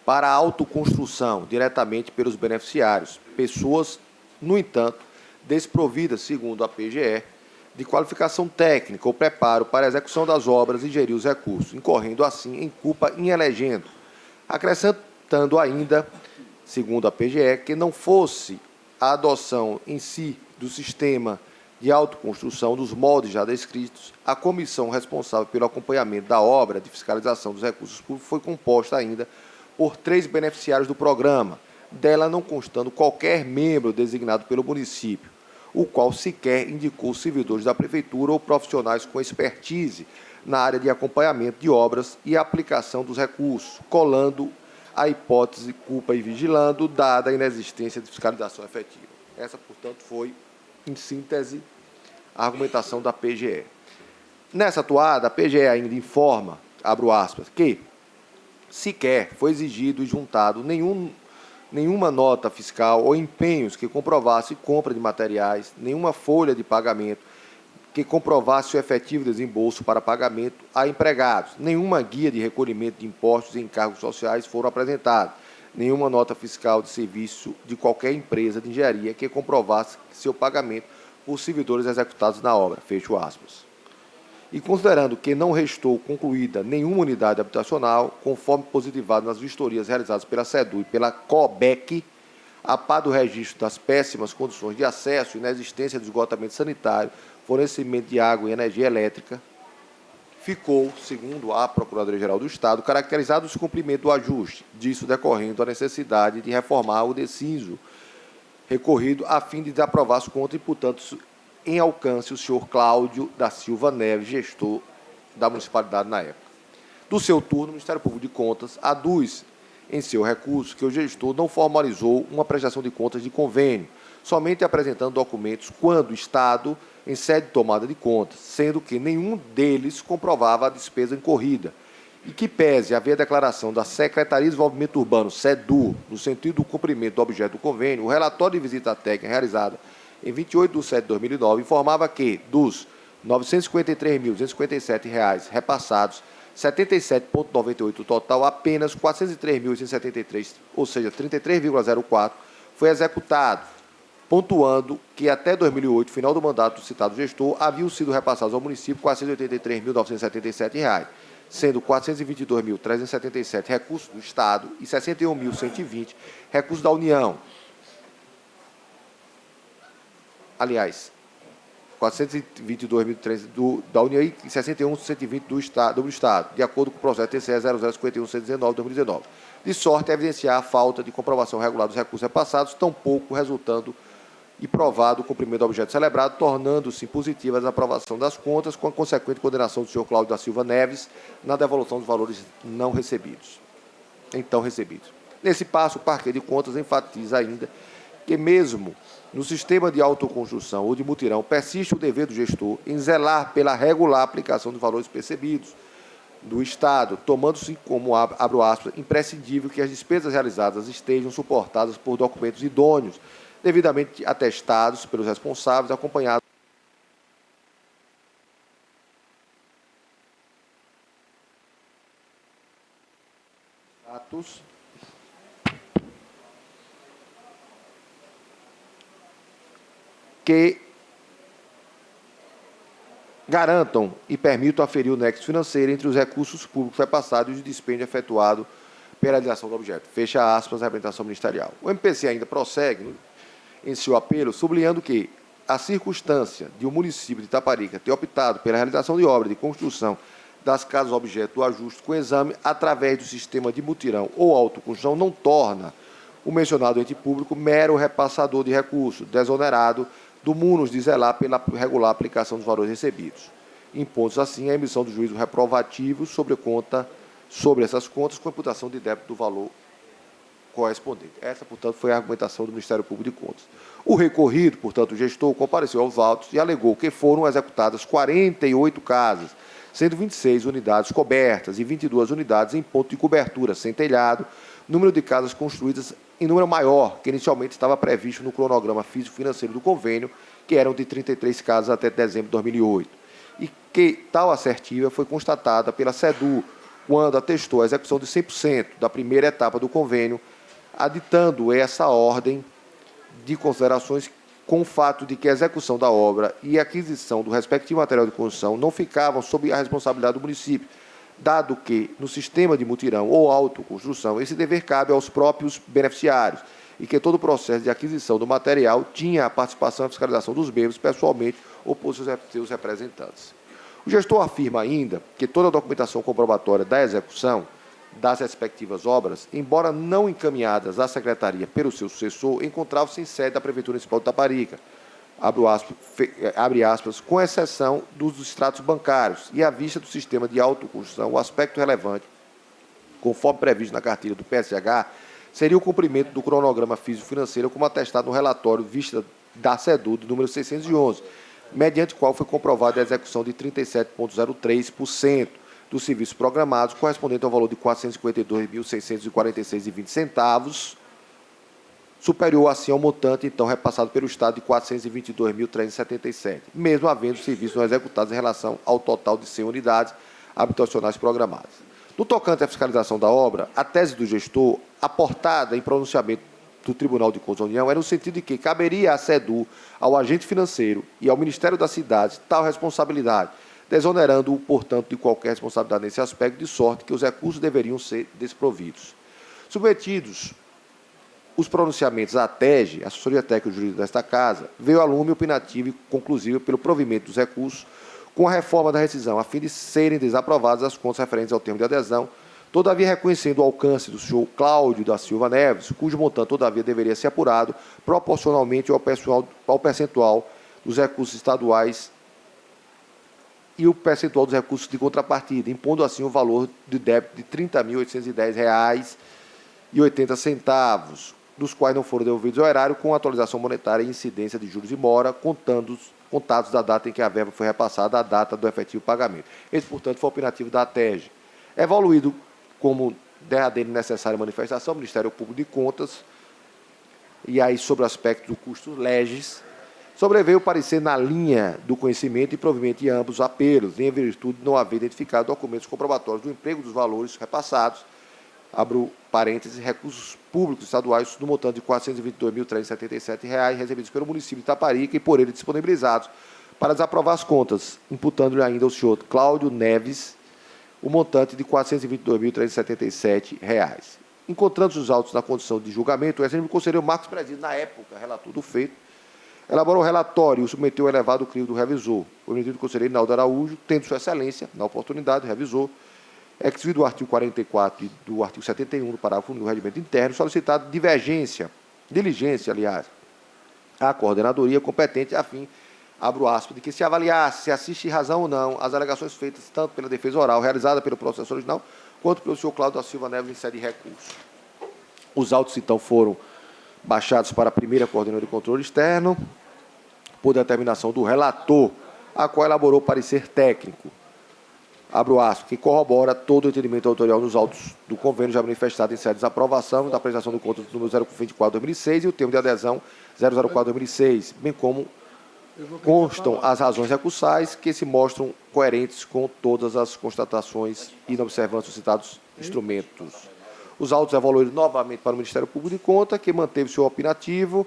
[SPEAKER 5] para a autoconstrução diretamente pelos beneficiários, pessoas, no entanto, desprovidas, segundo a PGE, de qualificação técnica ou preparo para a execução das obras e gerir os recursos, incorrendo assim em culpa in elegendo, acrescentando ainda, segundo a PGE, que não fosse a adoção em si do sistema de autoconstrução dos moldes já descritos, a comissão responsável pelo acompanhamento da obra de fiscalização dos recursos públicos foi composta ainda por 3 beneficiários do programa, dela não constando qualquer membro designado pelo município, o qual sequer indicou servidores da Prefeitura ou profissionais com expertise na área de acompanhamento de obras e aplicação dos recursos, colando a hipótese culpa e vigilando, dada a inexistência de fiscalização efetiva. Essa, portanto, foi, em síntese, a argumentação da PGE. Nessa atuada, a PGE ainda informa, abro aspas, que sequer foi exigido e juntado nenhuma nota fiscal ou empenhos que comprovasse compra de materiais, nenhuma folha de pagamento que comprovasse o efetivo desembolso para pagamento a empregados, nenhuma guia de recolhimento de impostos e encargos sociais foram apresentados, nenhuma nota fiscal de serviço de qualquer empresa de engenharia que comprovasse seu pagamento por servidores executados na obra, fecho aspas. E considerando que não restou concluída nenhuma unidade habitacional, conforme positivado nas vistorias realizadas pela SEDU e pela COBEC, a par do registro das péssimas condições de acesso e inexistência de esgotamento sanitário, fornecimento de água e energia elétrica, ficou, segundo a Procuradoria-Geral do Estado, caracterizado o descumprimento do ajuste, disso decorrendo a necessidade de reformar o deciso recorrido a fim de desaprovar as contas e, portanto, em alcance o senhor Cláudio da Silva Neves, gestor da municipalidade na época. Do seu turno, o Ministério Público de Contas aduz em seu recurso que o gestor não formalizou uma prestação de contas de convênio, somente apresentando documentos quando o Estado em sede de tomada de contas, sendo que nenhum deles comprovava a despesa incorrida, e que pese haver declaração da Secretaria de Desenvolvimento Urbano, SEDU, no sentido do cumprimento do objeto do convênio, o relatório de visita técnica realizada em 28 de setembro de 2009 informava que, dos R$ 953.257 repassados, 77,98% total, apenas R$ 403.873, ou seja, 33,04%, foi executado, pontuando que até 2008, final do mandato do citado gestor, haviam sido repassados ao município R$ 483.977, sendo R$ 422.377 recursos do Estado e R$ 61.120 recursos da União. Aliás, 422.300 da União e 61.120 do Estado, de acordo com o processo TCE 0051-119/2019. De sorte a evidenciar a falta de comprovação regular dos recursos repassados, tampouco resultando e provado o cumprimento do objeto celebrado, tornando-se positiva a desaprovação das contas, com a consequente condenação do senhor Cláudio da Silva Neves na devolução dos valores então recebidos. Nesse passo, o Parquê de Contas enfatiza ainda que, mesmo no sistema de autoconstrução ou de mutirão, persiste o dever do gestor em zelar pela regular aplicação dos valores percebidos do Estado, tomando-se como, abro aspas, imprescindível que as despesas realizadas estejam suportadas por documentos idôneos, devidamente atestados pelos responsáveis, acompanhados atos que garantam e permitam aferir o nexo financeiro entre os recursos públicos repassados e o dispêndio efetuado pela realização do objeto. Fecha aspas, a representação ministerial. O MPC ainda prossegue em seu apelo, sublinhando que a circunstância de o município de Itaparica ter optado pela realização de obra de construção das casas objeto do ajuste com exame através do sistema de mutirão ou autoconstrução não torna o mencionado ente público mero repassador de recursos, desonerado do MUNOS de zelar pela regular aplicação dos valores recebidos, impondo-se assim a emissão do juízo reprovativo sobre essas contas com imputação de débito do valor correspondente. Essa, portanto, foi a argumentação do Ministério Público de Contas. O recorrido, portanto, o gestor compareceu aos autos e alegou que foram executadas 48 casas, sendo 26 unidades cobertas e 22 unidades em ponto de cobertura, sem telhado, número de casas construídas em número maior que inicialmente estava previsto no cronograma físico-financeiro do convênio, que eram de 33 casas até dezembro de 2008, e que tal assertiva foi constatada pela SEDU, quando atestou a execução de 100% da primeira etapa do convênio, aditando essa ordem de considerações com o fato de que a execução da obra e a aquisição do respectivo material de construção não ficavam sob a responsabilidade do município, dado que, no sistema de mutirão ou autoconstrução, esse dever cabe aos próprios beneficiários e que todo o processo de aquisição do material tinha a participação e a fiscalização dos membros pessoalmente ou por seus representantes. O gestor afirma ainda que toda a documentação comprobatória da execução das respectivas obras, embora não encaminhadas à Secretaria pelo seu sucessor, encontravam-se em sede da Prefeitura Municipal de Itaparica, abre aspas, com exceção dos extratos bancários e à vista do sistema de autoconstrução, o aspecto relevante, conforme previsto na cartilha do PSH, seria o cumprimento do cronograma físico-financeiro como atestado no relatório vista da SEDU, do número 611, mediante o qual foi comprovada a execução de 37,03% dos serviços programados, correspondente ao valor de R$ 452.646,20, superior assim ao montante então repassado pelo Estado de R$ 422.377, mesmo havendo serviços não executados em relação ao total de 100 unidades habitacionais programadas. No tocante à fiscalização da obra, a tese do gestor, aportada em pronunciamento do Tribunal de Contas da União, era no sentido de que caberia à SEDU, ao agente financeiro e ao Ministério das Cidades tal responsabilidade, desonerando-o, portanto, de qualquer responsabilidade nesse aspecto, de sorte que os recursos deveriam ser desprovidos. Submetidos os pronunciamentos à TEG, Assessoria Técnica Jurídica desta Casa, veio a lume opinativo e conclusivo pelo provimento dos recursos com a reforma da rescisão, a fim de serem desaprovadas as contas referentes ao termo de adesão, todavia reconhecendo o alcance do senhor Cláudio da Silva Neves, cujo montante, todavia, deveria ser apurado proporcionalmente ao percentual dos recursos estaduais e o percentual dos recursos de contrapartida, impondo assim o valor de débito de R$ 30.810,80, dos quais não foram devolvidos ao erário, com atualização monetária e incidência de juros e mora, contados da data em que a verba foi repassada à data do efetivo pagamento. Esse, portanto, foi o opinativo da TEG. Evoluído como derradeira e necessária manifestação, o Ministério Público de Contas, e aí sobre o aspecto do custo legis, sobreveio o parecer na linha do conhecimento e provimento de ambos apelos, em virtude de não haver identificado documentos comprobatórios do emprego dos valores repassados, abro parênteses, recursos públicos estaduais no montante de R$ 422.377 recebidos pelo município de Itaparica e por ele disponibilizados para desaprovar as contas, imputando-lhe ainda ao senhor Cláudio Neves o montante de R$ 422.377. Encontrando os autos na condição de julgamento, o excelentíssimo conselheiro Marcos Presídio, na época, relator do feito, elaborou o relatório e o submeteu ao elevado crivo do revisor. O eminente conselheiro Inaldo Araújo, tendo sua excelência, na oportunidade, revisor, ex-vido do artigo 44 e do artigo 71 do parágrafo 1 do regimento interno, solicitado diligência, aliás, à coordenadoria competente a fim, abro aspas, de que se avaliasse se assiste razão ou não as alegações feitas tanto pela defesa oral realizada pelo processo original, quanto pelo senhor Cláudio da Silva Neves em sede de recurso. Os autos, então, foram baixados para a primeira coordenadoria de controle externo, por determinação do relator, a qual elaborou parecer técnico, abro aspas, que corrobora todo o entendimento autorial nos autos do convênio já manifestado em sede de desaprovação da apresentação do conto do número 024/2006 e o termo de adesão 004/2006, bem como constam as razões recursais que se mostram coerentes com todas as constatações e inobservância dos citados instrumentos. Os autos evoluíram novamente para o Ministério Público de Contas, que manteve seu opinativo,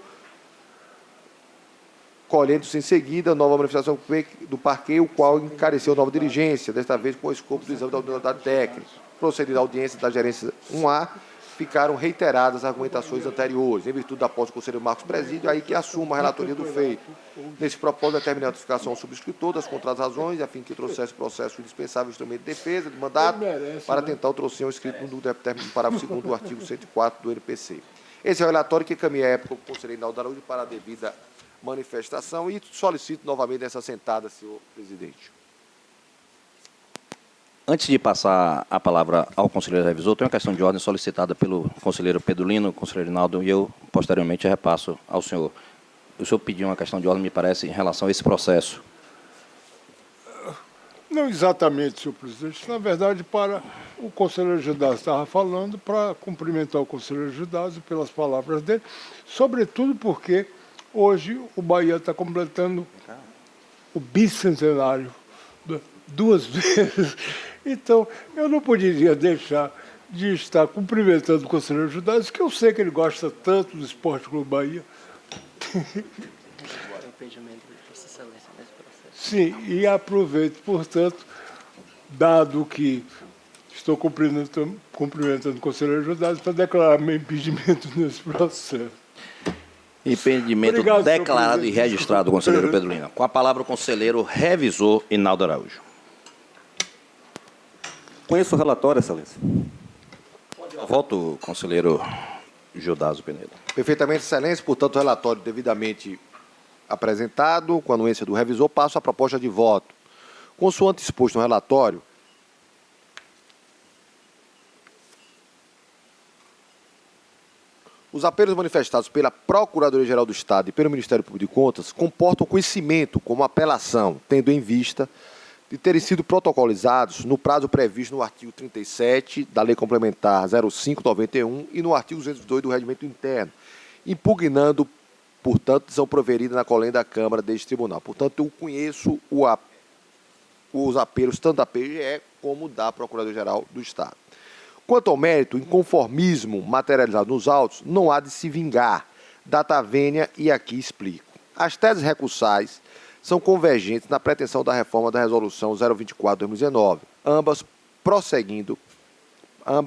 [SPEAKER 5] colhendo-se em seguida nova manifestação do parquê, o qual encareceu nova diligência, desta vez com o escopo do exame da unidade técnica. Procedida a audiência da gerência 1A, ficaram reiteradas as argumentações anteriores, em virtude da posse do conselheiro Marcos Presídio, aí que assuma a relatoria do feito. Nesse propósito, determinar a notificação ao subscritor das contras-razões, a fim que trouxesse o processo indispensável instrumento de defesa, de mandato, para tentar o trocinho escrito no parágrafo 2º do artigo 104 do NPC. Esse é o relatório que caminha à época o conselheiro Inaldo Araújo para a devida manifestação e solicito novamente essa sentada, senhor presidente.
[SPEAKER 1] Antes de passar a palavra ao conselheiro revisor, tem uma questão de ordem solicitada pelo conselheiro Pedro Lino, conselheiro Rinaldo, e eu, posteriormente, repasso ao senhor. O senhor pediu uma questão de ordem, me parece, em relação a esse processo.
[SPEAKER 4] Não exatamente, senhor presidente. Na verdade, para o conselheiro Gildas estava falando, para cumprimentar o conselheiro Gildas pelas palavras dele, sobretudo porque hoje o Bahia está completando o bicentenário 2 vezes. Então, eu não poderia deixar de estar cumprimentando o conselheiro Gildas, que eu sei que ele gosta tanto do Esporte Clube Bahia. Sim, e aproveito, portanto, dado que estou cumprimentando o conselheiro Gildas, para declarar meu impedimento nesse processo.
[SPEAKER 1] Impedimento
[SPEAKER 4] Obrigado,
[SPEAKER 1] declarado e registrado, conselheiro Pedro Lino. Com a palavra o conselheiro revisor Inaldo Araújo.
[SPEAKER 6] Conheço o relatório, excelência.
[SPEAKER 1] Voto, conselheiro Gildas Penedo.
[SPEAKER 5] Perfeitamente, excelência. Portanto, o relatório devidamente apresentado, com a anuência do revisor, passo à proposta de voto. Consoante exposto no relatório, Os apelos manifestados pela Procuradoria-Geral do Estado e pelo Ministério Público de Contas comportam conhecimento como apelação, tendo em vista de terem sido protocolizados no prazo previsto no artigo 37 da Lei Complementar 0591 e no artigo 202 do Regimento Interno, impugnando, portanto, são proferidas na colênia da Câmara deste tribunal. Portanto, eu conheço os apelos tanto da PGE como da Procuradoria-Geral do Estado. Quanto ao mérito, inconformismo materializado nos autos, não há de se vingar. Data vênia e aqui explico. As teses recursais são convergentes na pretensão da reforma da Resolução 024/2019, ambas perseguindo a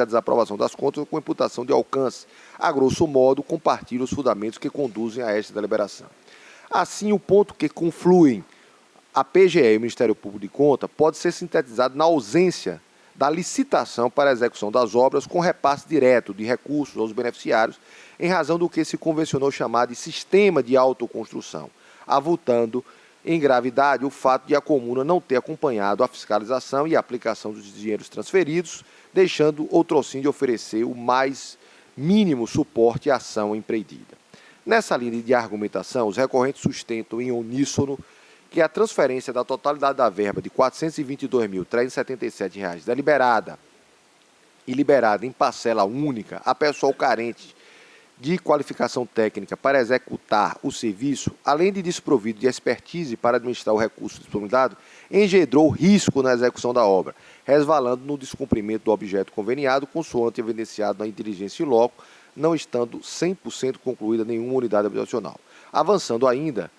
[SPEAKER 5] desaprovação das contas com imputação de alcance. A grosso modo, compartilham os fundamentos que conduzem a esta deliberação. Assim, o ponto que confluem a PGE e o Ministério Público de Contas pode ser sintetizado na ausência da licitação para a execução das obras com repasse direto de recursos aos beneficiários, em razão do que se convencionou chamar de sistema de autoconstrução, avultando em gravidade o fato de a comuna não ter acompanhado a fiscalização e a aplicação dos dinheiros transferidos, deixando outrossim de oferecer o mais mínimo suporte à ação empreendida. Nessa linha de argumentação, os recorrentes sustentam em uníssono que a transferência da totalidade da verba de R$ 422.377 deliberada e liberada em parcela única a pessoal carente de qualificação técnica para executar o serviço, além de desprovido de expertise para administrar o recurso disponibilizado, engendrou risco na execução da obra, resvalando no descumprimento do objeto conveniado, consoante evidenciado na inteligência in loco, não estando 100% concluída nenhuma unidade habitacional. Avançando ainda,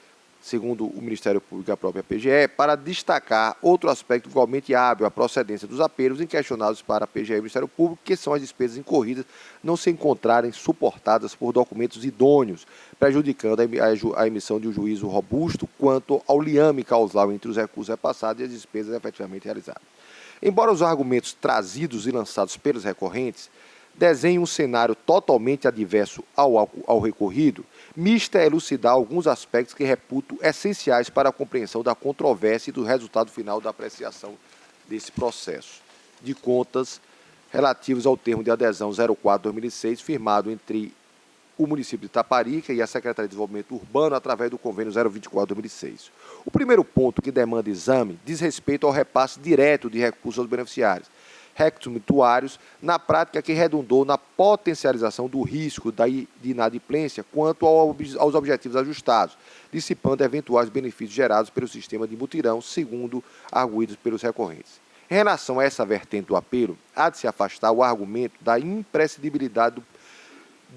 [SPEAKER 5] segundo o Ministério Público e a própria PGE, para destacar outro aspecto igualmente hábil, a procedência dos apelos inquestionados para a PGE e o Ministério Público, que são as despesas incorridas não se encontrarem suportadas por documentos idôneos, prejudicando a emissão de um juízo robusto quanto ao liame causal entre os recursos repassados e as despesas efetivamente realizadas. Embora os argumentos trazidos e lançados pelos recorrentes desenhem um cenário totalmente adverso ao recorrido, mista é elucidar alguns aspectos que reputo essenciais para a compreensão da controvérsia e do resultado final da apreciação desse processo de contas relativos ao termo de adesão 04/2006, firmado entre o município de Itaparica e a Secretaria de Desenvolvimento Urbano através do convênio 024/2006. O primeiro ponto que demanda exame diz respeito ao repasse direto de recursos aos beneficiários, rectos mutuários, na prática que redundou na potencialização do risco de inadimplência quanto aos objetivos ajustados, dissipando eventuais benefícios gerados pelo sistema de mutirão, segundo arguídos pelos recorrentes. Em relação a essa vertente do apelo, há de se afastar o argumento da imprescindibilidade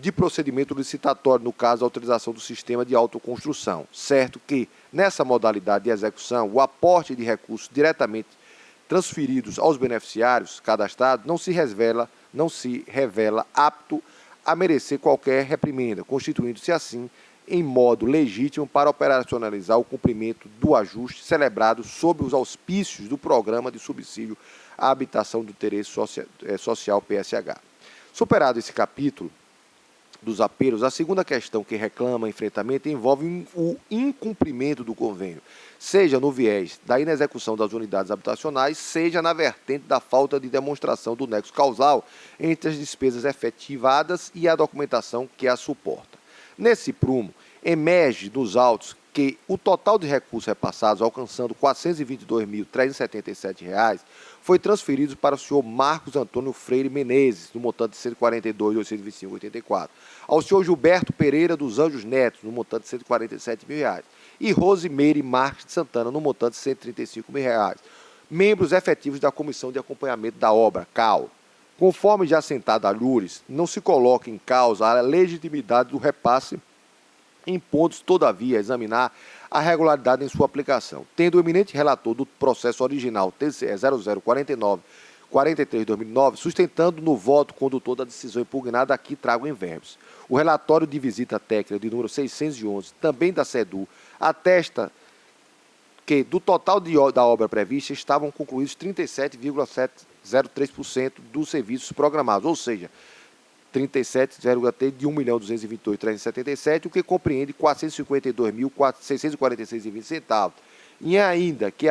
[SPEAKER 5] de procedimento licitatório, no caso, a autorização do sistema de autoconstrução, certo que, nessa modalidade de execução, o aporte de recursos diretamente transferidos aos beneficiários cadastrados não se revela apto a merecer qualquer reprimenda, constituindo-se assim em modo legítimo para operacionalizar o cumprimento do ajuste celebrado sob os auspícios do Programa de Subsídio à Habitação do Interesse Social PSH. Superado esse capítulo dos apelos, a segunda questão que reclama enfrentamento envolve o incumprimento do convênio, seja no viés da inexecução das unidades habitacionais, seja na vertente da falta de demonstração do nexo causal entre as despesas efetivadas e a documentação que a suporta. Nesse prumo, emerge dos autos que o total de recursos repassados, alcançando R$ 422.377, foi transferido para o senhor Marcos Antônio Freire Menezes, no montante de R$ 142.825,84, ao senhor Gilberto Pereira dos Anjos Neto, no montante de R$ 147.000, e Rosimeire Marques de Santana, no montante de R$ 135.000, membros efetivos da Comissão de Acompanhamento da Obra, CAO. Conforme já assentado a Lures, não se coloca em causa a legitimidade do repasse, impondo-se, todavia, a examinar a regularidade em sua aplicação, tendo o eminente relator do processo original TCE 0049-43/2009 sustentando no voto condutor da decisão impugnada, aqui trago em verbos. O relatório de visita técnica de número 611, também da SEDU, atesta que do total da obra prevista estavam concluídos 37,703% dos serviços programados, ou seja, 37,3 de 1.228.377, o que compreende 452.646,20 centavos. E ainda que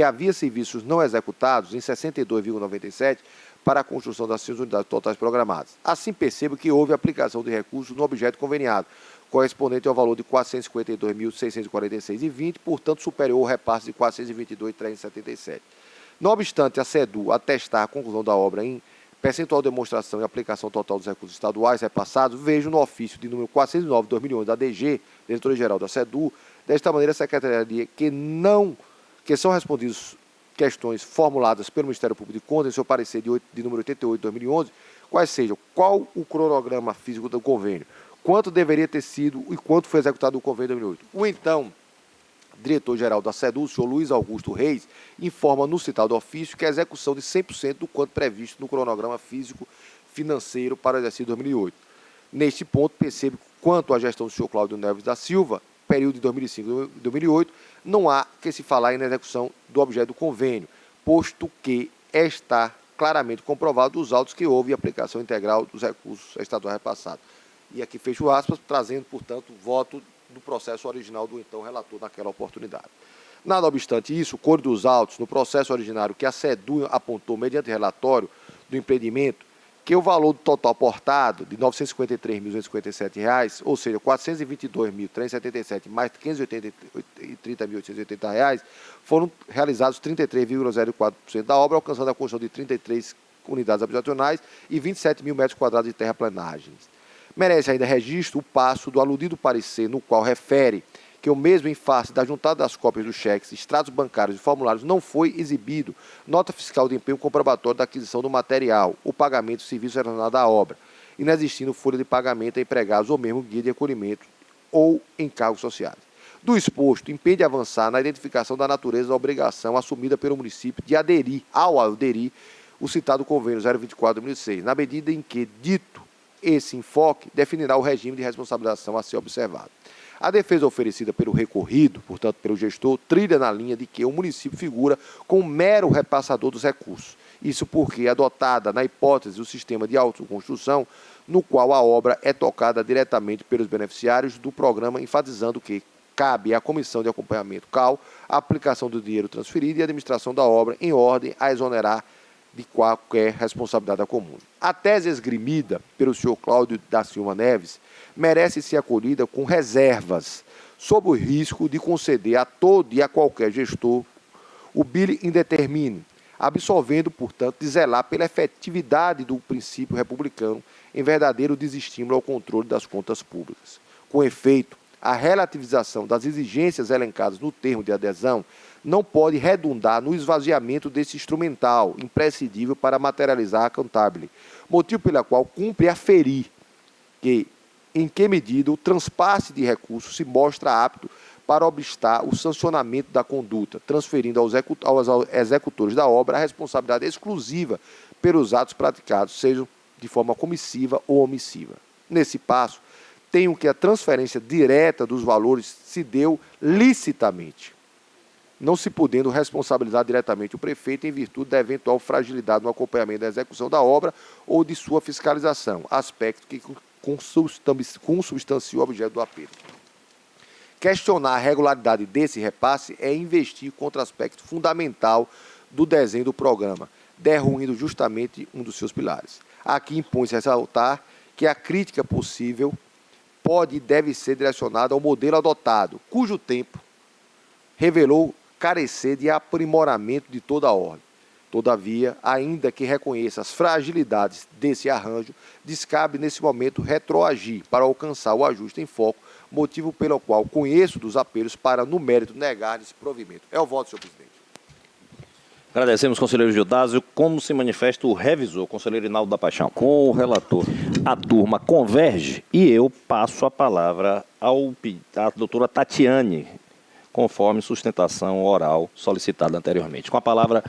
[SPEAKER 5] havia serviços não executados em 62,97 para a construção das 6 unidades totais programadas. Assim, percebo que houve aplicação de recursos no objeto conveniado, correspondente ao valor de R$ 452.646,20, portanto, superior ao repasse de R$ 422.377. Não obstante a SEDU atestar a conclusão da obra em percentual de demonstração e aplicação total dos recursos estaduais repassados, vejo no ofício de número 409 de 2011 da DG, Diretoria-Geral da SEDU, desta maneira a Secretaria que são respondidas questões formuladas pelo Ministério Público de Contas em seu parecer de número 88 de 2011, quais sejam, qual o cronograma físico do convênio, quanto deveria ter sido e quanto foi executado o convênio de 2008. O então diretor-geral da SEDU, o senhor Luiz Augusto Reis, informa no citado ofício que a execução de 100% do quanto previsto no cronograma físico-financeiro para o exercício de 2008. Neste ponto, percebo que, quanto à gestão do senhor Cláudio Neves da Silva, período de 2005 e 2008, não há que se falar em execução do objeto do convênio, posto que está claramente comprovado os autos que houve aplicação integral dos recursos estaduais repassados. E aqui fecho aspas, trazendo, portanto, o voto do processo original do então relator naquela oportunidade. Nada obstante isso, o coro dos autos, no processo originário que a SEDU apontou mediante relatório do empreendimento, que o valor total aportado de R$ 953.257, ou seja, R$ 422.377 mais R$ 530.880, foram realizados 33,04% da obra, alcançando a construção de 33 unidades habitacionais e 27 mil metros quadrados de terraplanagens. Merece ainda registro o passo do aludido parecer, no qual refere que o mesmo em face da juntada das cópias dos cheques, extratos bancários e formulários não foi exibido nota fiscal de empenho comprobatório da aquisição do material, o pagamento do serviço relacionado à obra, inexistindo folha de pagamento a empregados ou mesmo guia de acolhimento ou encargos sociais. Do exposto, impede avançar na identificação da natureza da obrigação assumida pelo município de aderir o citado convênio 024/2006, na medida em que, dito esse enfoque, definirá o regime de responsabilização a ser observado. A defesa oferecida pelo recorrido, portanto pelo gestor, trilha na linha de que o município figura como mero repassador dos recursos. Isso porque é adotada na hipótese do sistema de autoconstrução, no qual a obra é tocada diretamente pelos beneficiários do programa, enfatizando que cabe à Comissão de Acompanhamento CAL a aplicação do dinheiro transferido e a administração da obra em ordem a exonerar de qualquer responsabilidade comum. A tese esgrimida pelo senhor Cláudio da Silva Neves merece ser acolhida com reservas, sob o risco de conceder a todo e a qualquer gestor o bile indetermine, absolvendo, portanto, de zelar pela efetividade do princípio republicano em verdadeiro desestímulo ao controle das contas públicas. Com efeito, a relativização das exigências elencadas no termo de adesão não pode redundar no esvaziamento desse instrumental imprescindível para materializar a contábil, motivo pelo qual cumpre aferir em que medida o transpasse de recursos se mostra apto para obstar o sancionamento da conduta, transferindo aos executores da obra a responsabilidade exclusiva pelos atos praticados, sejam de forma comissiva ou omissiva. Nesse passo, tenho que a transferência direta dos valores se deu licitamente, não se podendo responsabilizar diretamente o prefeito em virtude da eventual fragilidade no acompanhamento da execução da obra ou de sua fiscalização, aspecto que consubstancia o objeto do apelo. Questionar a regularidade desse repasse é investir contra o aspecto fundamental do desenho do programa, derruindo justamente um dos seus pilares. Aqui impõe-se ressaltar que a crítica possível pode e deve ser direcionada ao modelo adotado, cujo tempo revelou carecer de aprimoramento de toda a ordem. Todavia, ainda que reconheça as fragilidades desse arranjo, descabe nesse momento retroagir para alcançar o ajuste em foco, motivo pelo qual conheço dos apelos para, no mérito, negar esse provimento. É o voto, senhor presidente.
[SPEAKER 1] Agradecemos, conselheiro Gildásio. Como se manifesta o revisor, conselheiro Inaldo da Paixão? Com o relator. A turma converge e eu passo a palavra à doutora Tatiane, conforme sustentação oral solicitada anteriormente. Com a palavra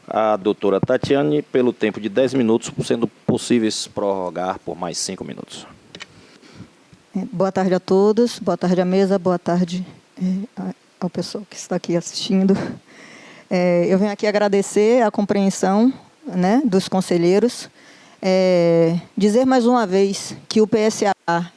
[SPEAKER 1] a doutora Tatiane, pelo tempo de 10 minutos, sendo possíveis prorrogar por mais 5 minutos.
[SPEAKER 8] Boa tarde a todos, boa tarde à mesa, boa tarde ao pessoal que está aqui assistindo. Eu venho aqui agradecer a compreensão, né, dos conselheiros, dizer mais uma vez que o PSA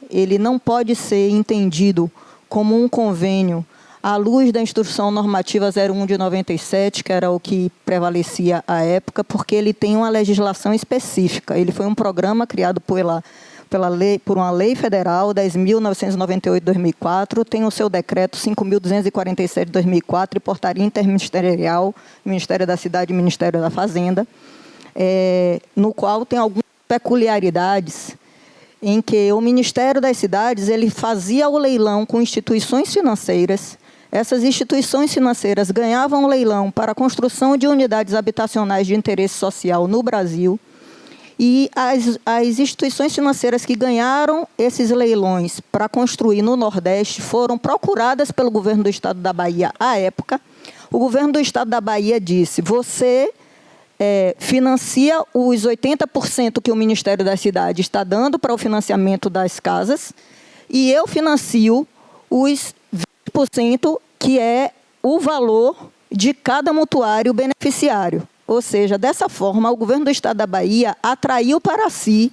[SPEAKER 8] ele não pode ser entendido como um convênio à luz da Instrução Normativa 01 de 97, que era o que prevalecia à época, porque ele tem uma legislação específica. Ele foi um programa criado por uma lei federal 10.998 de 2004, tem o seu decreto 5.247 de 2004 e portaria interministerial, Ministério da Cidade e Ministério da Fazenda, no qual tem algumas peculiaridades em que o Ministério das Cidades ele fazia o leilão com instituições financeiras. Essas instituições financeiras ganhavam o leilão para a construção de unidades habitacionais de interesse social no Brasil. E as instituições financeiras que ganharam esses leilões para construir no Nordeste foram procuradas pelo governo do Estado da Bahia à época. O governo do Estado da Bahia disse: você financia os 80% que o Ministério da Cidade está dando para o financiamento das casas e eu financio os 20%, que é o valor de cada mutuário beneficiário. Ou seja, dessa forma, o governo do Estado da Bahia atraiu para si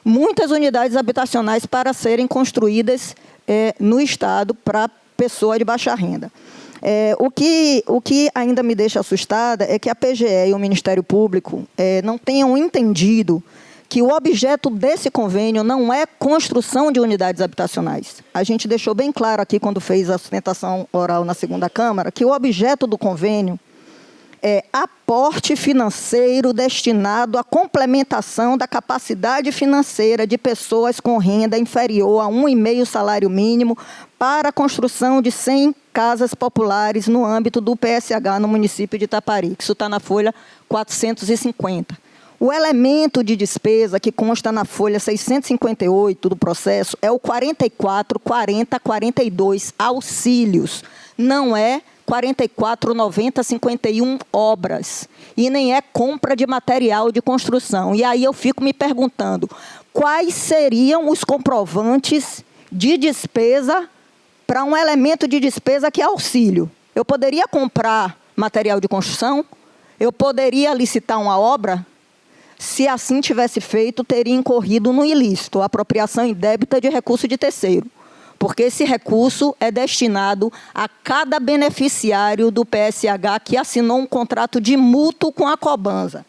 [SPEAKER 8] muitas unidades habitacionais para serem construídas no Estado para pessoa de baixa renda. O que ainda me deixa assustada é que a PGE e o Ministério Público não tenham entendido que o objeto desse convênio não é construção de unidades habitacionais. A gente deixou bem claro aqui, quando fez a sustentação oral na segunda Câmara, que o objeto do convênio é aporte financeiro destinado à complementação da capacidade financeira de pessoas com renda inferior a 1,5 salário mínimo para a construção de 100 casas populares no âmbito do PSH no município de Itaparica. Isso está na folha 450. O elemento de despesa que consta na folha 658 do processo é o 44, 40, 42 auxílios. Não é 44, 90, 51 obras. E nem é compra de material de construção. E aí eu fico me perguntando, quais seriam os comprovantes de despesa para um elemento de despesa que é auxílio? Eu poderia comprar material de construção? Eu poderia licitar uma obra? Se assim tivesse feito, teria incorrido no ilícito, apropriação indébita de recurso de terceiro. Porque esse recurso é destinado a cada beneficiário do PSH que assinou um contrato de mútuo com a Cobanza.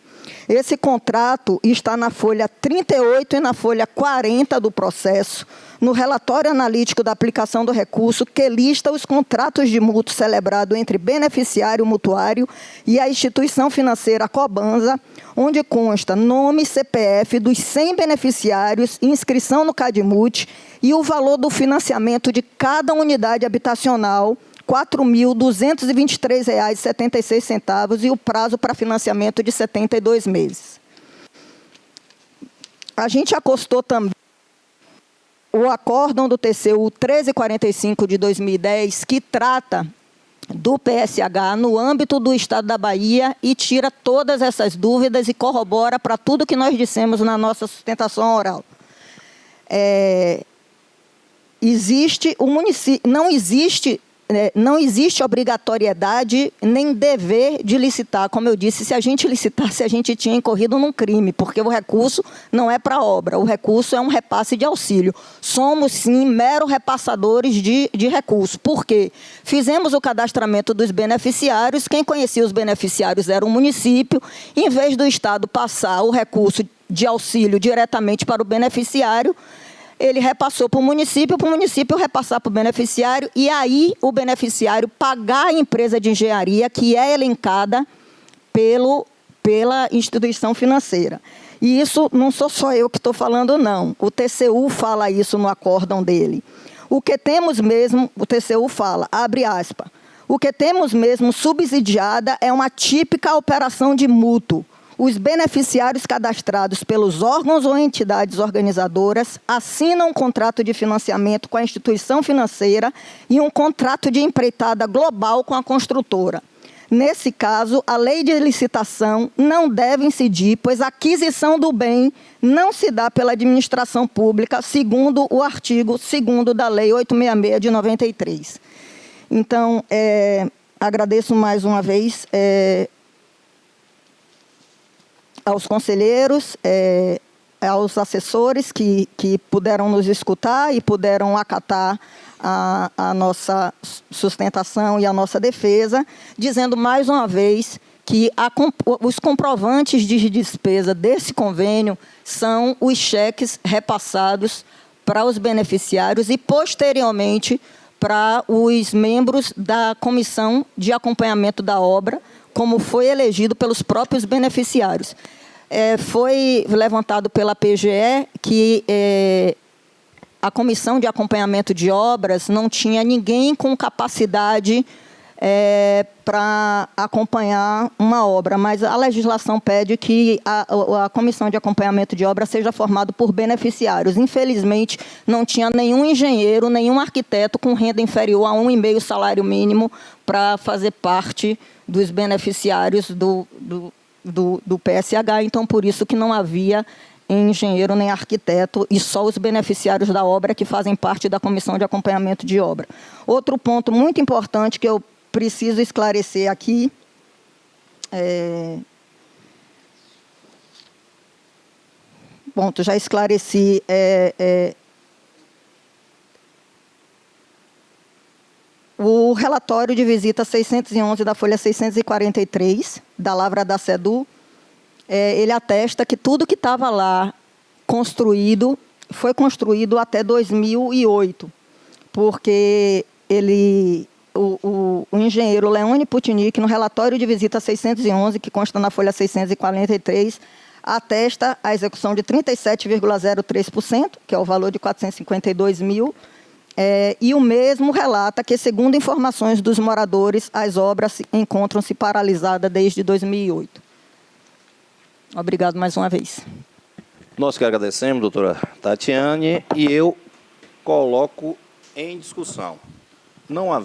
[SPEAKER 8] Esse contrato está na folha 38 e na folha 40 do processo, no relatório analítico da aplicação do recurso, que lista os contratos de mútuo celebrado entre beneficiário mutuário e a instituição financeira Cobanza, onde consta nome e CPF dos 100 beneficiários, inscrição no CADMUT e o valor do financiamento de cada unidade habitacional, R$ 4.223,76, e o prazo para financiamento de 72 meses. A gente acostou também o acórdão do TCU 1345 de 2010, que trata do PSH no âmbito do Estado da Bahia e tira todas essas dúvidas e corrobora para tudo que nós dissemos na nossa sustentação oral. Não existe obrigatoriedade nem dever de licitar. Como eu disse, se a gente licitasse, a gente tinha incorrido num crime, porque o recurso não é para obra, o recurso é um repasse de auxílio. Somos, sim, meros repassadores de recurso. Por quê? Fizemos o cadastramento dos beneficiários, quem conhecia os beneficiários era o município, em vez do Estado passar o recurso de auxílio diretamente para o beneficiário, ele repassou para o município repassar para o beneficiário, e aí o beneficiário pagar a empresa de engenharia que é elencada pela instituição financeira. E isso não sou só eu que estou falando, não. O TCU fala isso no acórdão dele. O que temos mesmo, o TCU fala, abre aspas, o que temos mesmo subsidiada é uma típica operação de mútuo. Os beneficiários cadastrados pelos órgãos ou entidades organizadoras assinam um contrato de financiamento com a instituição financeira e um contrato de empreitada global com a construtora. Nesse caso, a lei de licitação não deve incidir, pois a aquisição do bem não se dá pela administração pública, segundo o artigo 2º da Lei 866 de 93. Então, agradeço mais uma vez aos conselheiros aos assessores que puderam nos escutar e puderam acatar a nossa sustentação e a nossa defesa, dizendo mais uma vez que os comprovantes de despesa desse convênio são os cheques repassados para os beneficiários e, posteriormente, para os membros da comissão de acompanhamento da obra, como foi elegido pelos próprios beneficiários. Foi levantado pela PGE que a comissão de acompanhamento de obras não tinha ninguém com capacidade para acompanhar uma obra, mas a legislação pede que a comissão de acompanhamento de obra seja formada por beneficiários. Infelizmente, não tinha nenhum engenheiro, nenhum arquiteto com renda inferior a 1,5 salário mínimo para fazer parte dos beneficiários do PSH, então por isso que não havia engenheiro nem arquiteto e só os beneficiários da obra que fazem parte da comissão de acompanhamento de obra. Outro ponto muito importante que eu preciso esclarecer aqui bom, já esclareci o relatório de visita 611 da folha 643 da Lavra da SEDU, ele atesta que tudo que estava lá construído foi construído até 2008, porque o engenheiro Leone Putnik, no relatório de visita 611, que consta na folha 643, atesta a execução de 37,03%, que é o valor de 452 mil, e o mesmo relata que, segundo informações dos moradores, as obras encontram-se paralisadas desde 2008. Obrigado mais uma vez.
[SPEAKER 1] Nós que agradecemos, doutora Tatiane, e eu coloco em discussão. Não há...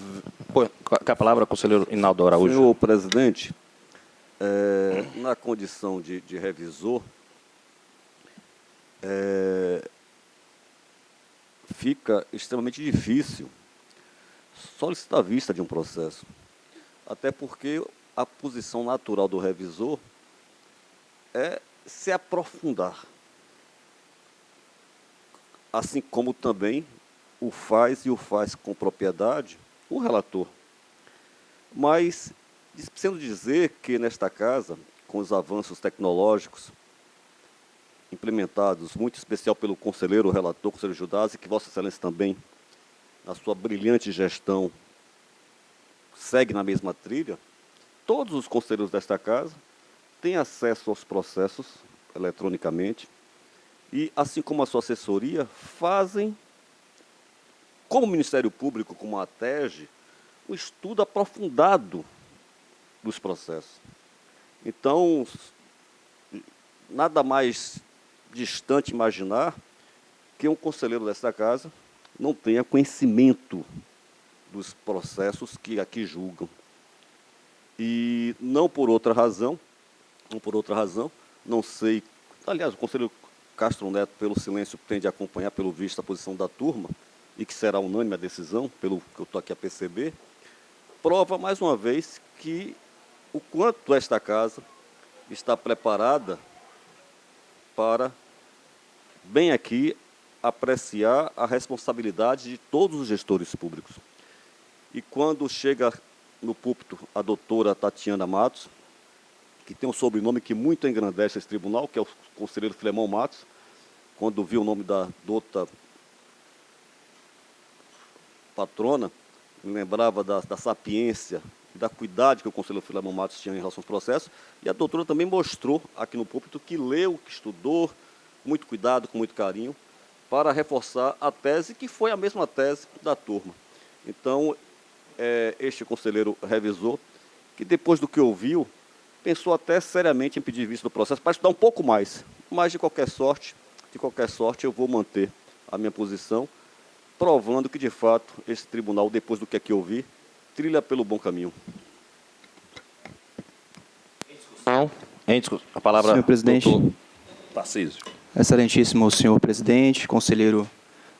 [SPEAKER 1] Com a palavra, conselheiro Inaldo Araújo.
[SPEAKER 6] Senhor presidente, na condição de revisor, fica extremamente difícil solicitar a vista de um processo, até porque a posição natural do revisor é se aprofundar, assim como também o faz com propriedade o relator. Mas preciso dizer que nesta casa, com os avanços tecnológicos implementados, muito especial pelo conselheiro relator, conselheiro Judás, e que Vossa Excelência também, na sua brilhante gestão, segue na mesma trilha, todos os conselheiros desta casa têm acesso aos processos eletronicamente e, assim como a sua assessoria, fazem, como o Ministério Público, como a ATEG, um estudo aprofundado dos processos. Então, nada mais distante imaginar que um conselheiro desta casa não tenha conhecimento dos processos que aqui julgam. E não por outra razão, não sei, aliás, o conselheiro Castro Neto, pelo silêncio, tende a acompanhar, pelo visto, a posição da turma, e que será unânime a decisão, pelo que eu estou aqui a perceber, prova mais uma vez que o quanto esta casa está preparada para, bem aqui, apreciar a responsabilidade de todos os gestores públicos. E quando chega no púlpito a doutora Tatiana Matos, que tem um sobrenome que muito engrandece esse tribunal, que é o conselheiro Filemão Matos, quando viu o nome da doutora patrona, me lembrava da sapiência e da cuidado que o conselheiro Filemão Matos tinha em relação aos processos, e a doutora também mostrou aqui no púlpito que leu, que estudou, com muito cuidado, com muito carinho, para reforçar a tese, que foi a mesma tese da turma. Então, este conselheiro revisor, que depois do que ouviu, pensou até seriamente em pedir vista do processo, para estudar um pouco mais, mas de qualquer sorte, eu vou manter a minha posição, provando que, de fato, esse tribunal, depois do que aqui ouvi, trilha pelo bom caminho.
[SPEAKER 1] Em discussão. A palavra,
[SPEAKER 9] senhor presidente.
[SPEAKER 1] doutor Tarcísio.
[SPEAKER 9] Excelentíssimo senhor presidente, conselheiro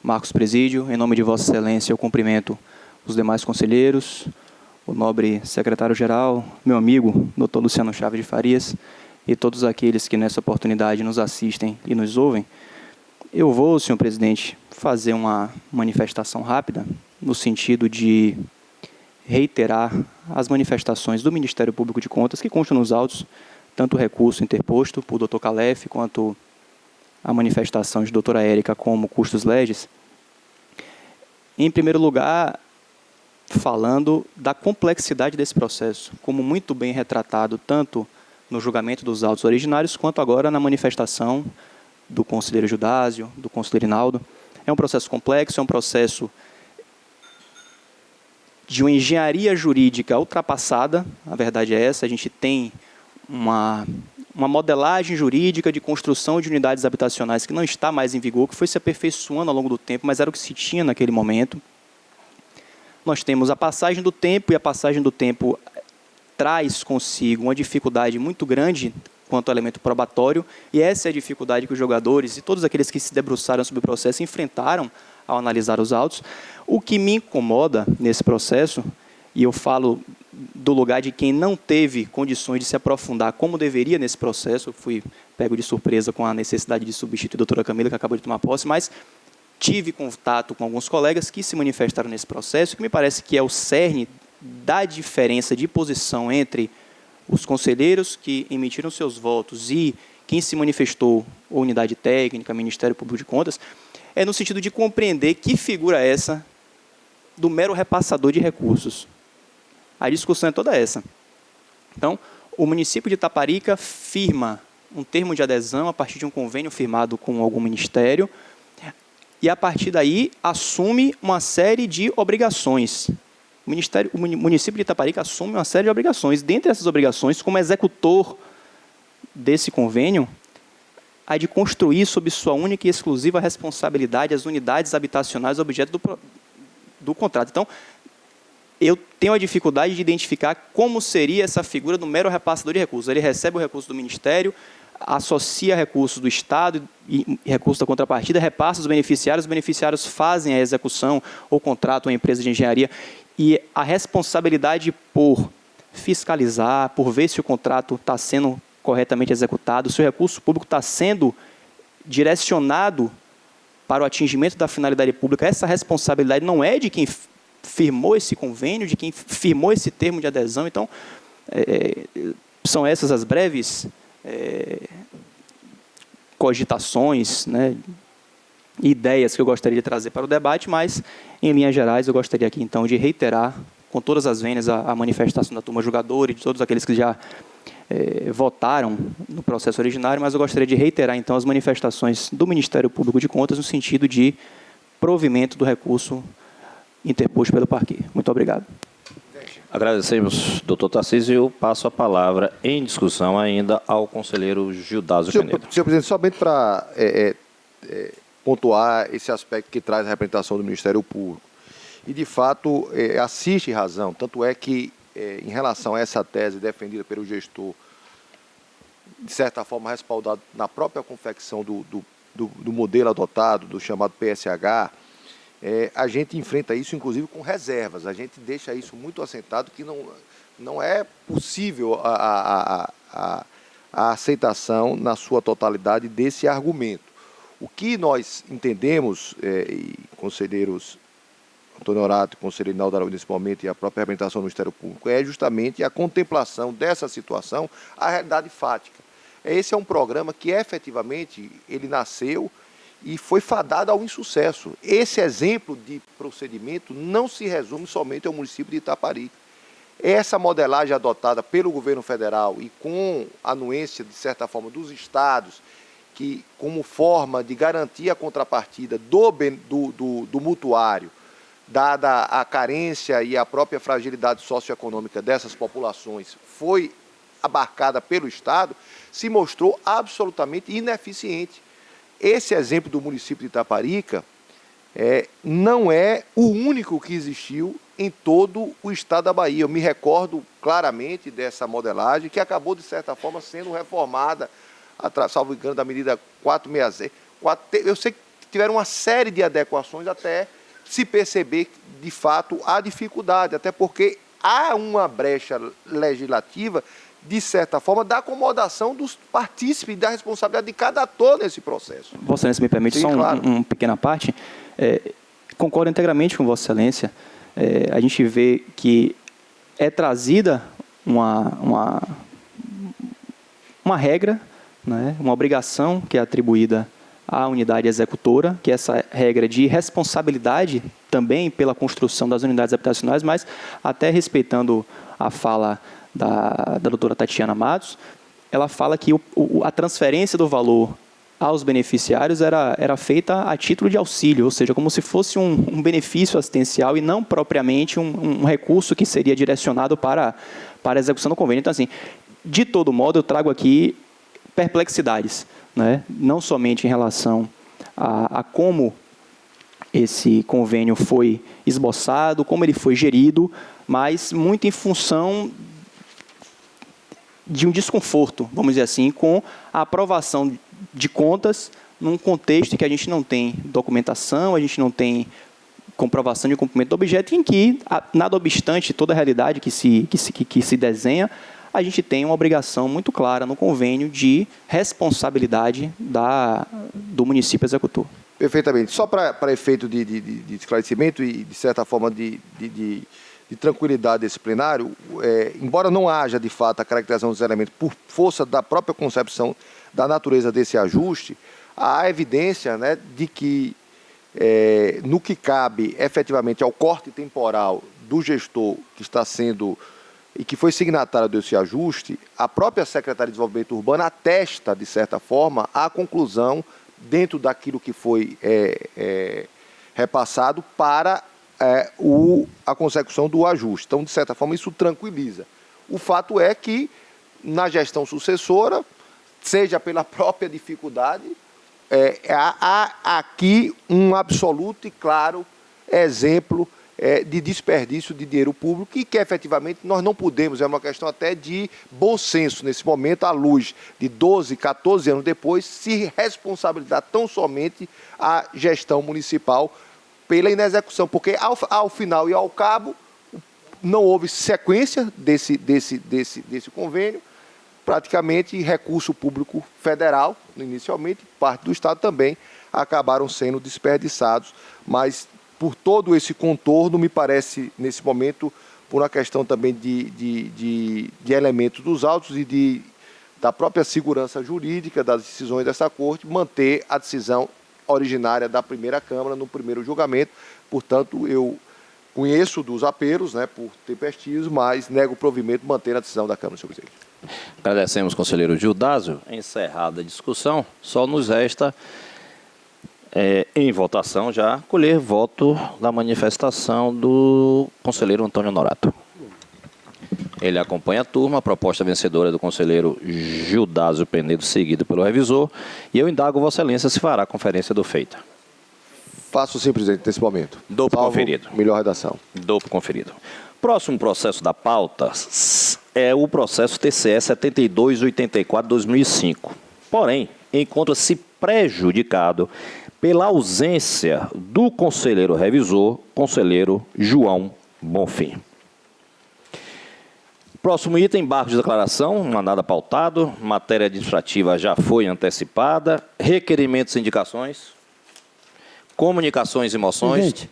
[SPEAKER 9] Marcos Presídio, em nome de Vossa Excelência, eu cumprimento os demais conselheiros, o nobre secretário-geral, meu amigo, doutor Luciano Chaves de Farias, e todos aqueles que nessa oportunidade nos assistem e nos ouvem, eu vou, senhor presidente, fazer uma manifestação rápida no sentido de reiterar as manifestações do Ministério Público de Contas que constam nos autos, tanto o recurso interposto por Dr. Calef, quanto a manifestação de doutora Érica como custos legis. Em primeiro lugar, falando da complexidade desse processo, como muito bem retratado tanto no julgamento dos autos originários, quanto agora na manifestação do conselheiro Judásio, do conselheiro Inaldo. É um processo complexo, é um processo de uma engenharia jurídica ultrapassada, a verdade é essa, a gente tem uma modelagem jurídica de construção de unidades habitacionais que não está mais em vigor, que foi se aperfeiçoando ao longo do tempo, mas era o que se tinha naquele momento. Nós temos a passagem do tempo, e a passagem do tempo traz consigo uma dificuldade muito grande quanto ao elemento probatório, e essa é a dificuldade que os jogadores e todos aqueles que se debruçaram sobre o processo enfrentaram ao analisar os autos. O que me incomoda nesse processo, e eu falo do lugar de quem não teve condições de se aprofundar como deveria nesse processo, eu fui pego de surpresa com a necessidade de substituir a doutora Camila, que acabou de tomar posse, mas tive contato com alguns colegas que se manifestaram nesse processo, que me parece que é o cerne da diferença de posição entre os conselheiros que emitiram seus votos e quem se manifestou, ou unidade técnica, Ministério Público de Contas, é no sentido de compreender que figura é essa do mero repassador de recursos. A discussão é toda essa. Então, o município de Itaparica firma um termo de adesão a partir de um convênio firmado com algum ministério e, a partir daí, assume uma série de obrigações. O município de Itaparica assume uma série de obrigações. Dentre essas obrigações, como executor desse convênio, há de construir sob sua única e exclusiva responsabilidade as unidades habitacionais objeto do contrato. Então, eu tenho a dificuldade de identificar como seria essa figura do mero repassador de recursos. Ele recebe o recurso do Ministério, associa recursos do Estado e recursos da contrapartida, repassa os beneficiários fazem a execução ou contratam uma empresa de engenharia, e a responsabilidade por fiscalizar, por ver se o contrato está sendo corretamente executado, se o recurso público está sendo direcionado para o atingimento da finalidade pública, essa responsabilidade não é de quem firmou esse convênio, de quem firmou esse termo de adesão. Então, são essas as breves cogitações, né, ideias que eu gostaria de trazer para o debate, mas, em linhas gerais, eu gostaria aqui, então, de reiterar, com todas as vênias, a manifestação da turma julgadora e de todos aqueles que já votaram no processo originário, mas eu gostaria de reiterar, então, as manifestações do Ministério Público de Contas no sentido de provimento do recurso interposto pelo parquê. Muito obrigado.
[SPEAKER 1] Agradecemos, doutor Tarcísio, e eu passo a palavra em discussão ainda ao conselheiro Gildásio Penedo.
[SPEAKER 5] Senhor presidente, somente para pontuar esse aspecto que traz a representação do Ministério Público. E, de fato, assiste razão, tanto é que, em relação a essa tese defendida pelo gestor, de certa forma respaldado na própria confecção do modelo adotado, do chamado PSH, a gente enfrenta isso, inclusive, com reservas. A gente deixa isso muito assentado, que não é possível a aceitação na sua totalidade desse argumento. O que nós entendemos, e conselheiros Antônio Honorato, conselheiro Inaldo Araújo nesse momento, e a própria representação do Ministério Público, é justamente a contemplação dessa situação, a realidade fática. Esse é um programa que, efetivamente, ele nasceu e foi fadado ao insucesso. Esse exemplo de procedimento não se resume somente ao município de Itaparica. Essa modelagem adotada pelo governo federal e com a anuência, de certa forma, dos estados, que, como forma de garantir a contrapartida do mutuário, dada a carência e a própria fragilidade socioeconômica dessas populações, foi abarcada pelo Estado, se mostrou absolutamente ineficiente. Esse exemplo do município de Itaparica não é o único que existiu em todo o estado da Bahia. Eu me recordo claramente dessa modelagem, que acabou, de certa forma, sendo reformada, salvo engano, da medida 460. Eu sei que tiveram uma série de adequações até se perceber, de fato, a dificuldade, até porque há uma brecha legislativa de certa forma, da acomodação dos partícipes e da responsabilidade de cada ator nesse processo.
[SPEAKER 9] Vossa Excelência, me permite
[SPEAKER 5] Sim,
[SPEAKER 9] só
[SPEAKER 5] claro.
[SPEAKER 9] uma pequena parte. Concordo integralmente com Vossa Excelência. A gente vê que é trazida uma regra, né, uma obrigação que é atribuída à unidade executora, que é essa regra de responsabilidade também pela construção das unidades habitacionais, mas até respeitando a fala da doutora Tatiana Matos, ela fala que a transferência do valor aos beneficiários era feita a título de auxílio, ou seja, como se fosse um benefício assistencial e não propriamente um recurso que seria direcionado para a execução do convênio. Então, assim, de todo modo, eu trago aqui perplexidades, né? Não somente em relação a como esse convênio foi esboçado, como ele foi gerido, mas muito em função de um desconforto, vamos dizer assim, com a aprovação de contas num contexto em que a gente não tem documentação, a gente não tem comprovação de cumprimento do objeto, em que, nada obstante toda a realidade que se desenha, a gente tem uma obrigação muito clara no convênio de responsabilidade do município executor.
[SPEAKER 5] Perfeitamente. Só para efeito de esclarecimento e, de certa forma, de tranquilidade desse plenário, embora não haja, de fato, a caracterização dos elementos por força da própria concepção da natureza desse ajuste, há evidência, né, de que, no que cabe efetivamente ao corte temporal do gestor que está sendo e que foi signatário desse ajuste, a própria Secretaria de Desenvolvimento Urbano atesta, de certa forma, a conclusão dentro daquilo que foi repassado para a consecução do ajuste. Então, de certa forma, isso tranquiliza. O fato é que, na gestão sucessora, seja pela própria dificuldade, há aqui um absoluto e claro exemplo de desperdício de dinheiro público e que, efetivamente, nós não podemos, é uma questão até de bom senso nesse momento, à luz de 12, 14 anos depois, se responsabilizar tão somente a gestão municipal pela inexecução, porque ao final e ao cabo não houve sequência desse convênio, praticamente recurso público federal, inicialmente, parte do Estado também, acabaram sendo desperdiçados, mas por todo esse contorno, me parece, nesse momento, por uma questão também de elementos dos autos e da própria segurança jurídica das decisões dessa Corte, manter a decisão originária da primeira Câmara no primeiro julgamento. Portanto, eu conheço dos apelos, né, por tempestismo, mas nego o provimento mantendo a decisão da Câmara, senhor presidente.
[SPEAKER 1] Agradecemos, conselheiro Gildásio. Encerrada a discussão, só nos resta, em votação já, colher voto da manifestação do conselheiro Antônio Norato. Ele acompanha a turma, a proposta vencedora do conselheiro Gildásio Penedo, seguido pelo revisor, e eu indago Vossa Excelência se fará a conferência do feita.
[SPEAKER 5] Faço sim, presidente, nesse momento.
[SPEAKER 1] Dou por conferido.
[SPEAKER 5] Melhor redação.
[SPEAKER 1] Dou por conferido. Próximo processo da pauta é o processo TCE 7284-2005. Porém, encontra-se prejudicado pela ausência do conselheiro revisor, conselheiro João Bonfim. Próximo item, embargo de declaração, nada pautado, matéria administrativa já foi antecipada, requerimentos e indicações, comunicações e moções.
[SPEAKER 7] Gente.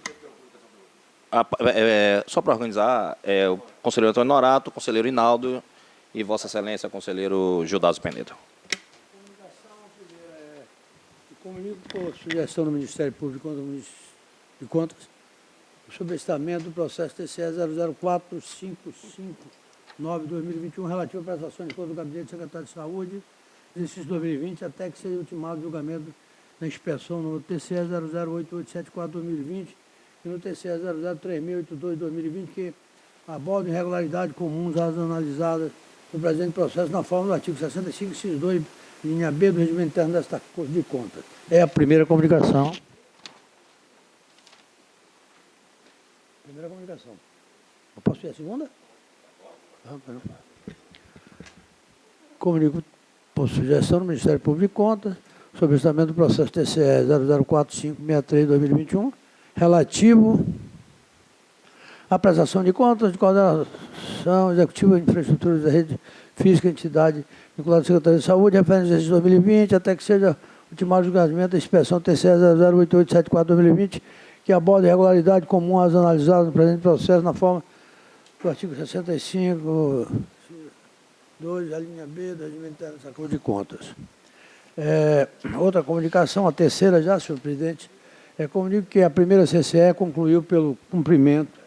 [SPEAKER 1] Só para organizar, o conselheiro Antônio Norato, o conselheiro Inaldo e Vossa Excelência, o conselheiro Gildásio Penedo.
[SPEAKER 7] Comunico por sugestão do Ministério Público de Contas sobre o estamento do processo TCE 0045559-2021 relativo à prestação de contas do Gabinete do Secretário de Saúde, exercício 2020, até que seja ultimado o julgamento da inspeção no TCE 008874-2020 e no TCE 003682-2020, que abordam irregularidades comuns às analisadas no presente processo na forma do artigo 65, inciso 2, linha B do regimento interno desta Corte de Contas. É a primeira comunicação. Primeira comunicação. Eu posso ir a segunda? Comunico por sugestão do Ministério Público de Contas sobre o estamento do processo TCE 004563-2021 relativo à prestação de contas de coordenação executiva de infraestrutura da rede física, entidade vinculada à Secretaria de Saúde, referente ao exercício 2020, até que seja ultimado o julgamento da inspeção TCE 008874-2020, que aborda a irregularidade comum às analisadas no presente processo na forma do artigo 65, 2, a linha B do regimento interno da Corte de Contas. Outra comunicação, a terceira já, senhor presidente, comunico que a primeira CCE concluiu pelo cumprimento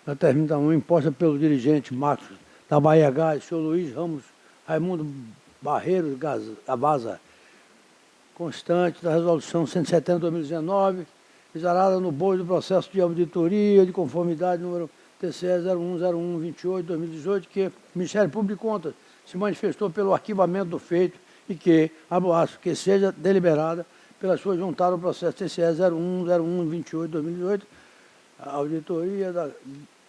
[SPEAKER 7] da determinação imposta pelo dirigente Marcos da Bahia Gás, senhor Luiz Ramos Raimundo Barreiros Avaza, constante da resolução 170/2019, exarada no bojo do processo de auditoria de conformidade número TCE 010128/2018, que o Ministério Público de Contas se manifestou pelo arquivamento do feito e que, abro aspas, que seja deliberada pela sua juntada ao processo TCE 010128/2018, a auditoria da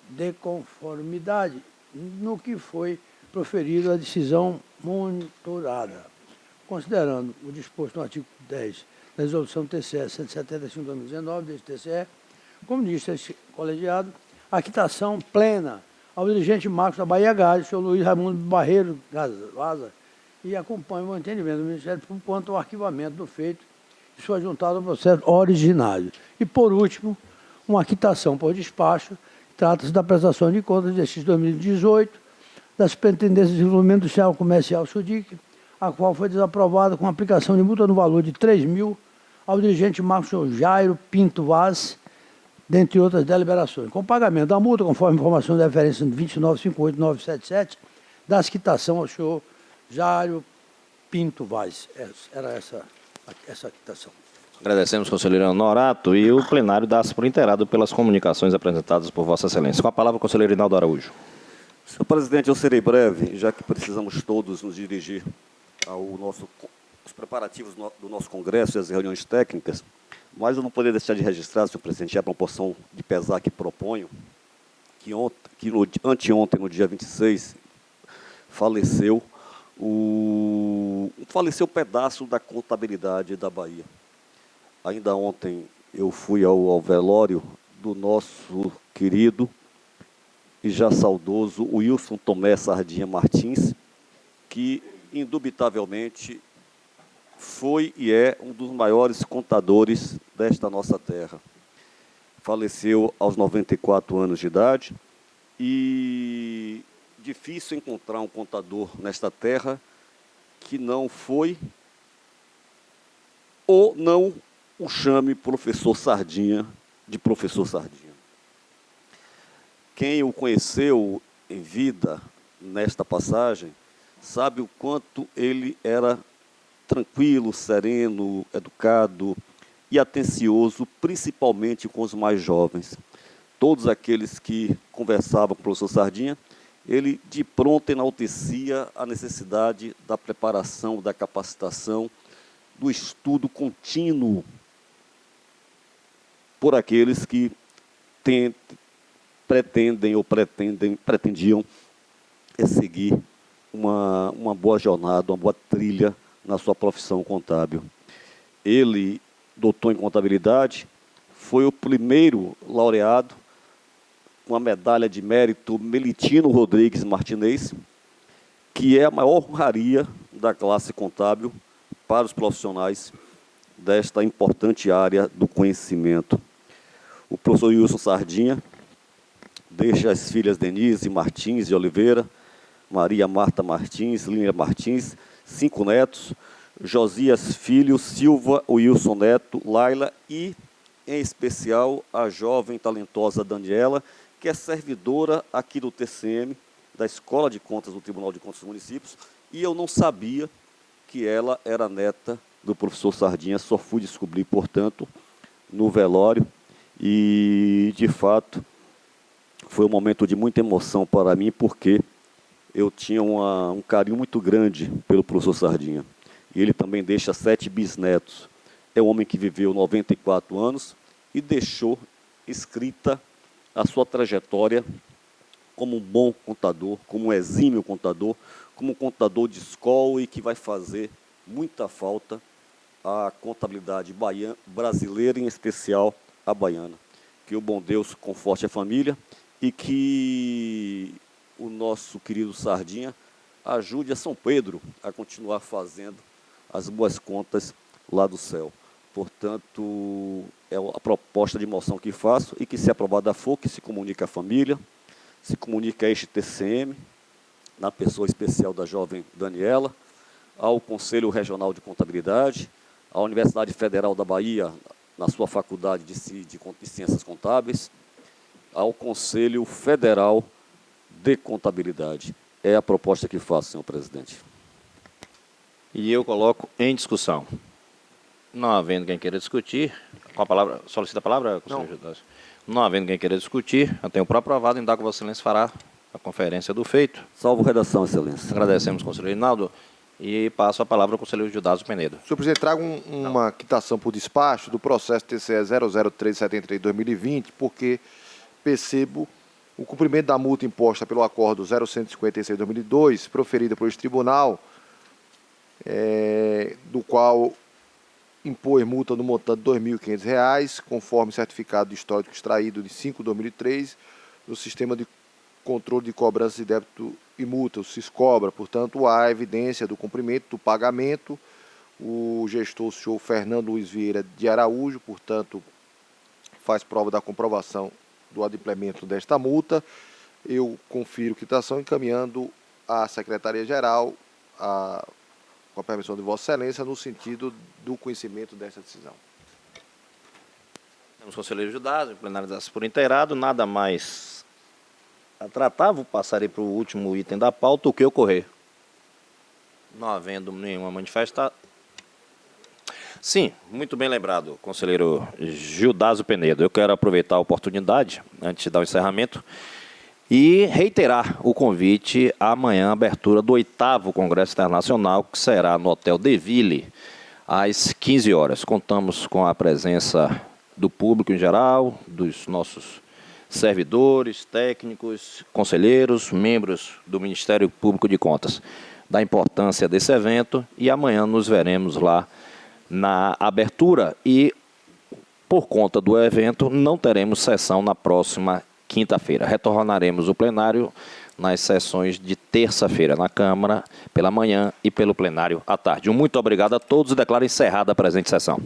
[SPEAKER 7] deconformidade, no que foi proferida a decisão monitorada, considerando o disposto no artigo 10 da resolução TCE 175/2019 deste TCE, como disse este colegiado, a quitação plena ao dirigente Marcos da Bahia Gás, senhor Luiz Raimundo Barreiro Vaza, e acompanha o entendimento do Ministério Público quanto ao arquivamento do feito e sua juntada ao processo originário. E, por último, uma quitação por despacho. Trata-se da prestação de contas de exercício 2018 da Superintendência de Desenvolvimento Industrial e Comercial SUDIC, a qual foi desaprovada com aplicação de multa no valor de 3.000 ao dirigente Marcos Jairo Pinto Vaz, dentre outras deliberações. Com pagamento da multa, conforme informação de referência 2958977, das quitação ao senhor Jairo Pinto Vaz. Era essa quitação.
[SPEAKER 1] Agradecemos, conselheiro Norato, e o plenário dá-se por inteirado pelas comunicações apresentadas por Vossa Excelência. Com a palavra, o conselheiro Rinaldo Araújo.
[SPEAKER 6] Senhor presidente, eu serei breve, já que precisamos todos nos dirigir aos preparativos do nosso congresso e as reuniões técnicas, mas eu não poderia deixar de registrar, senhor presidente, a proporção de pesar que proponho, que anteontem, no dia 26, faleceu um pedaço da contabilidade da Bahia. Ainda ontem eu fui ao velório do nosso querido e já saudoso Wilson Tomé Sardinha Martins, que indubitavelmente foi e é um dos maiores contadores desta nossa terra. Faleceu aos 94 anos de idade e difícil encontrar um contador nesta terra que não foi ou não o chame professor Sardinha de professor Sardinha. Quem o conheceu em vida nesta passagem sabe o quanto ele era tranquilo, sereno, educado e atencioso, principalmente com os mais jovens. Todos aqueles que conversavam com o professor Sardinha, ele de pronto enaltecia a necessidade da preparação, da capacitação, do estudo contínuo por aqueles que pretendiam seguir uma boa jornada, uma boa trilha na sua profissão contábil. Ele, doutor em contabilidade, foi o primeiro laureado com a medalha de mérito Melitino Rodrigues Martinez, que é a maior honraria da classe contábil para os profissionais desta importante área do conhecimento. O professor Wilson Sardinha deixa as filhas Denise Martins de Oliveira, Maria Marta Martins, Línia Martins, 5 netos, Josias Filho, Silva, Wilson Neto, Laila e, em especial, a jovem talentosa Daniela, que é servidora aqui do TCM, da Escola de Contas do Tribunal de Contas dos Municípios, e eu não sabia que ela era neta do professor Sardinha, só fui descobrir, portanto, no velório, e, de fato, foi um momento de muita emoção para mim, porque eu tinha um carinho muito grande pelo professor Sardinha. E ele também deixa 7 bisnetos. É um homem que viveu 94 anos e deixou escrita a sua trajetória como um bom contador, como um exímio contador, como um contador de escola e que vai fazer muita falta à contabilidade brasileira, em especial a baiana. Que o bom Deus conforte a família e que o nosso querido Sardinha ajude a São Pedro a continuar fazendo as boas contas lá do céu. Portanto, é a proposta de moção que faço e que, se aprovada for, que se comunique à família, se comunique a este TCM, na pessoa especial da jovem Daniela, ao Conselho Regional de Contabilidade, à Universidade Federal da Bahia, na sua faculdade de Ciências Contábeis, ao Conselho Federal de Contabilidade. É a proposta que faço, senhor presidente.
[SPEAKER 1] E eu coloco em discussão. Não havendo quem queira discutir, com a palavra, solicita a palavra, conselheiro Judas? Não havendo quem queira discutir, eu tenho por aprovado, indago que Vossa Excelência fará a conferência do feito.
[SPEAKER 6] Salvo redação, excelência.
[SPEAKER 1] Agradecemos, conselheiro Rinaldo, e passo a palavra ao conselheiro Judas Penedo.
[SPEAKER 5] Senhor presidente, trago uma quitação por despacho do processo TCE 00373-2020, porque percebo o cumprimento da multa imposta pelo acordo 0156-2002, proferida por este tribunal, do qual impôs multa no montante de R$ 2.500, conforme certificado histórico extraído de 5/2003, no Sistema de Controle de Cobrança de Débito e Multa, o SISCOBRA. Portanto, há evidência do cumprimento do pagamento. O gestor, o senhor Fernando Luiz Vieira de Araújo, portanto, faz prova da comprovação do adimplemento desta multa. Eu confiro quitação encaminhando à Secretaria-Geral, com a permissão de Vossa Excelência, no sentido do conhecimento dessa decisão.
[SPEAKER 1] Temos o conselheiro Judas, plenarização por inteirado, nada mais a tratar, vou passar aí para o último item da pauta, o que ocorrer. Não havendo nenhuma manifestação. Sim, muito bem lembrado, conselheiro Gildazo Penedo. Eu quero aproveitar a oportunidade, antes de dar o encerramento, e reiterar o convite amanhã, abertura do 8º Congresso Internacional, que será no Hotel De Ville, às 15 horas. Contamos com a presença do público em geral, dos nossos servidores, técnicos, conselheiros, membros do Ministério Público de Contas, da importância desse evento, e amanhã nos veremos lá na abertura e, por conta do evento, não teremos sessão na próxima quinta-feira. Retornaremos o plenário nas sessões de terça-feira na Câmara, pela manhã, e pelo plenário à tarde. Muito obrigado a todos e declaro encerrada a presente sessão.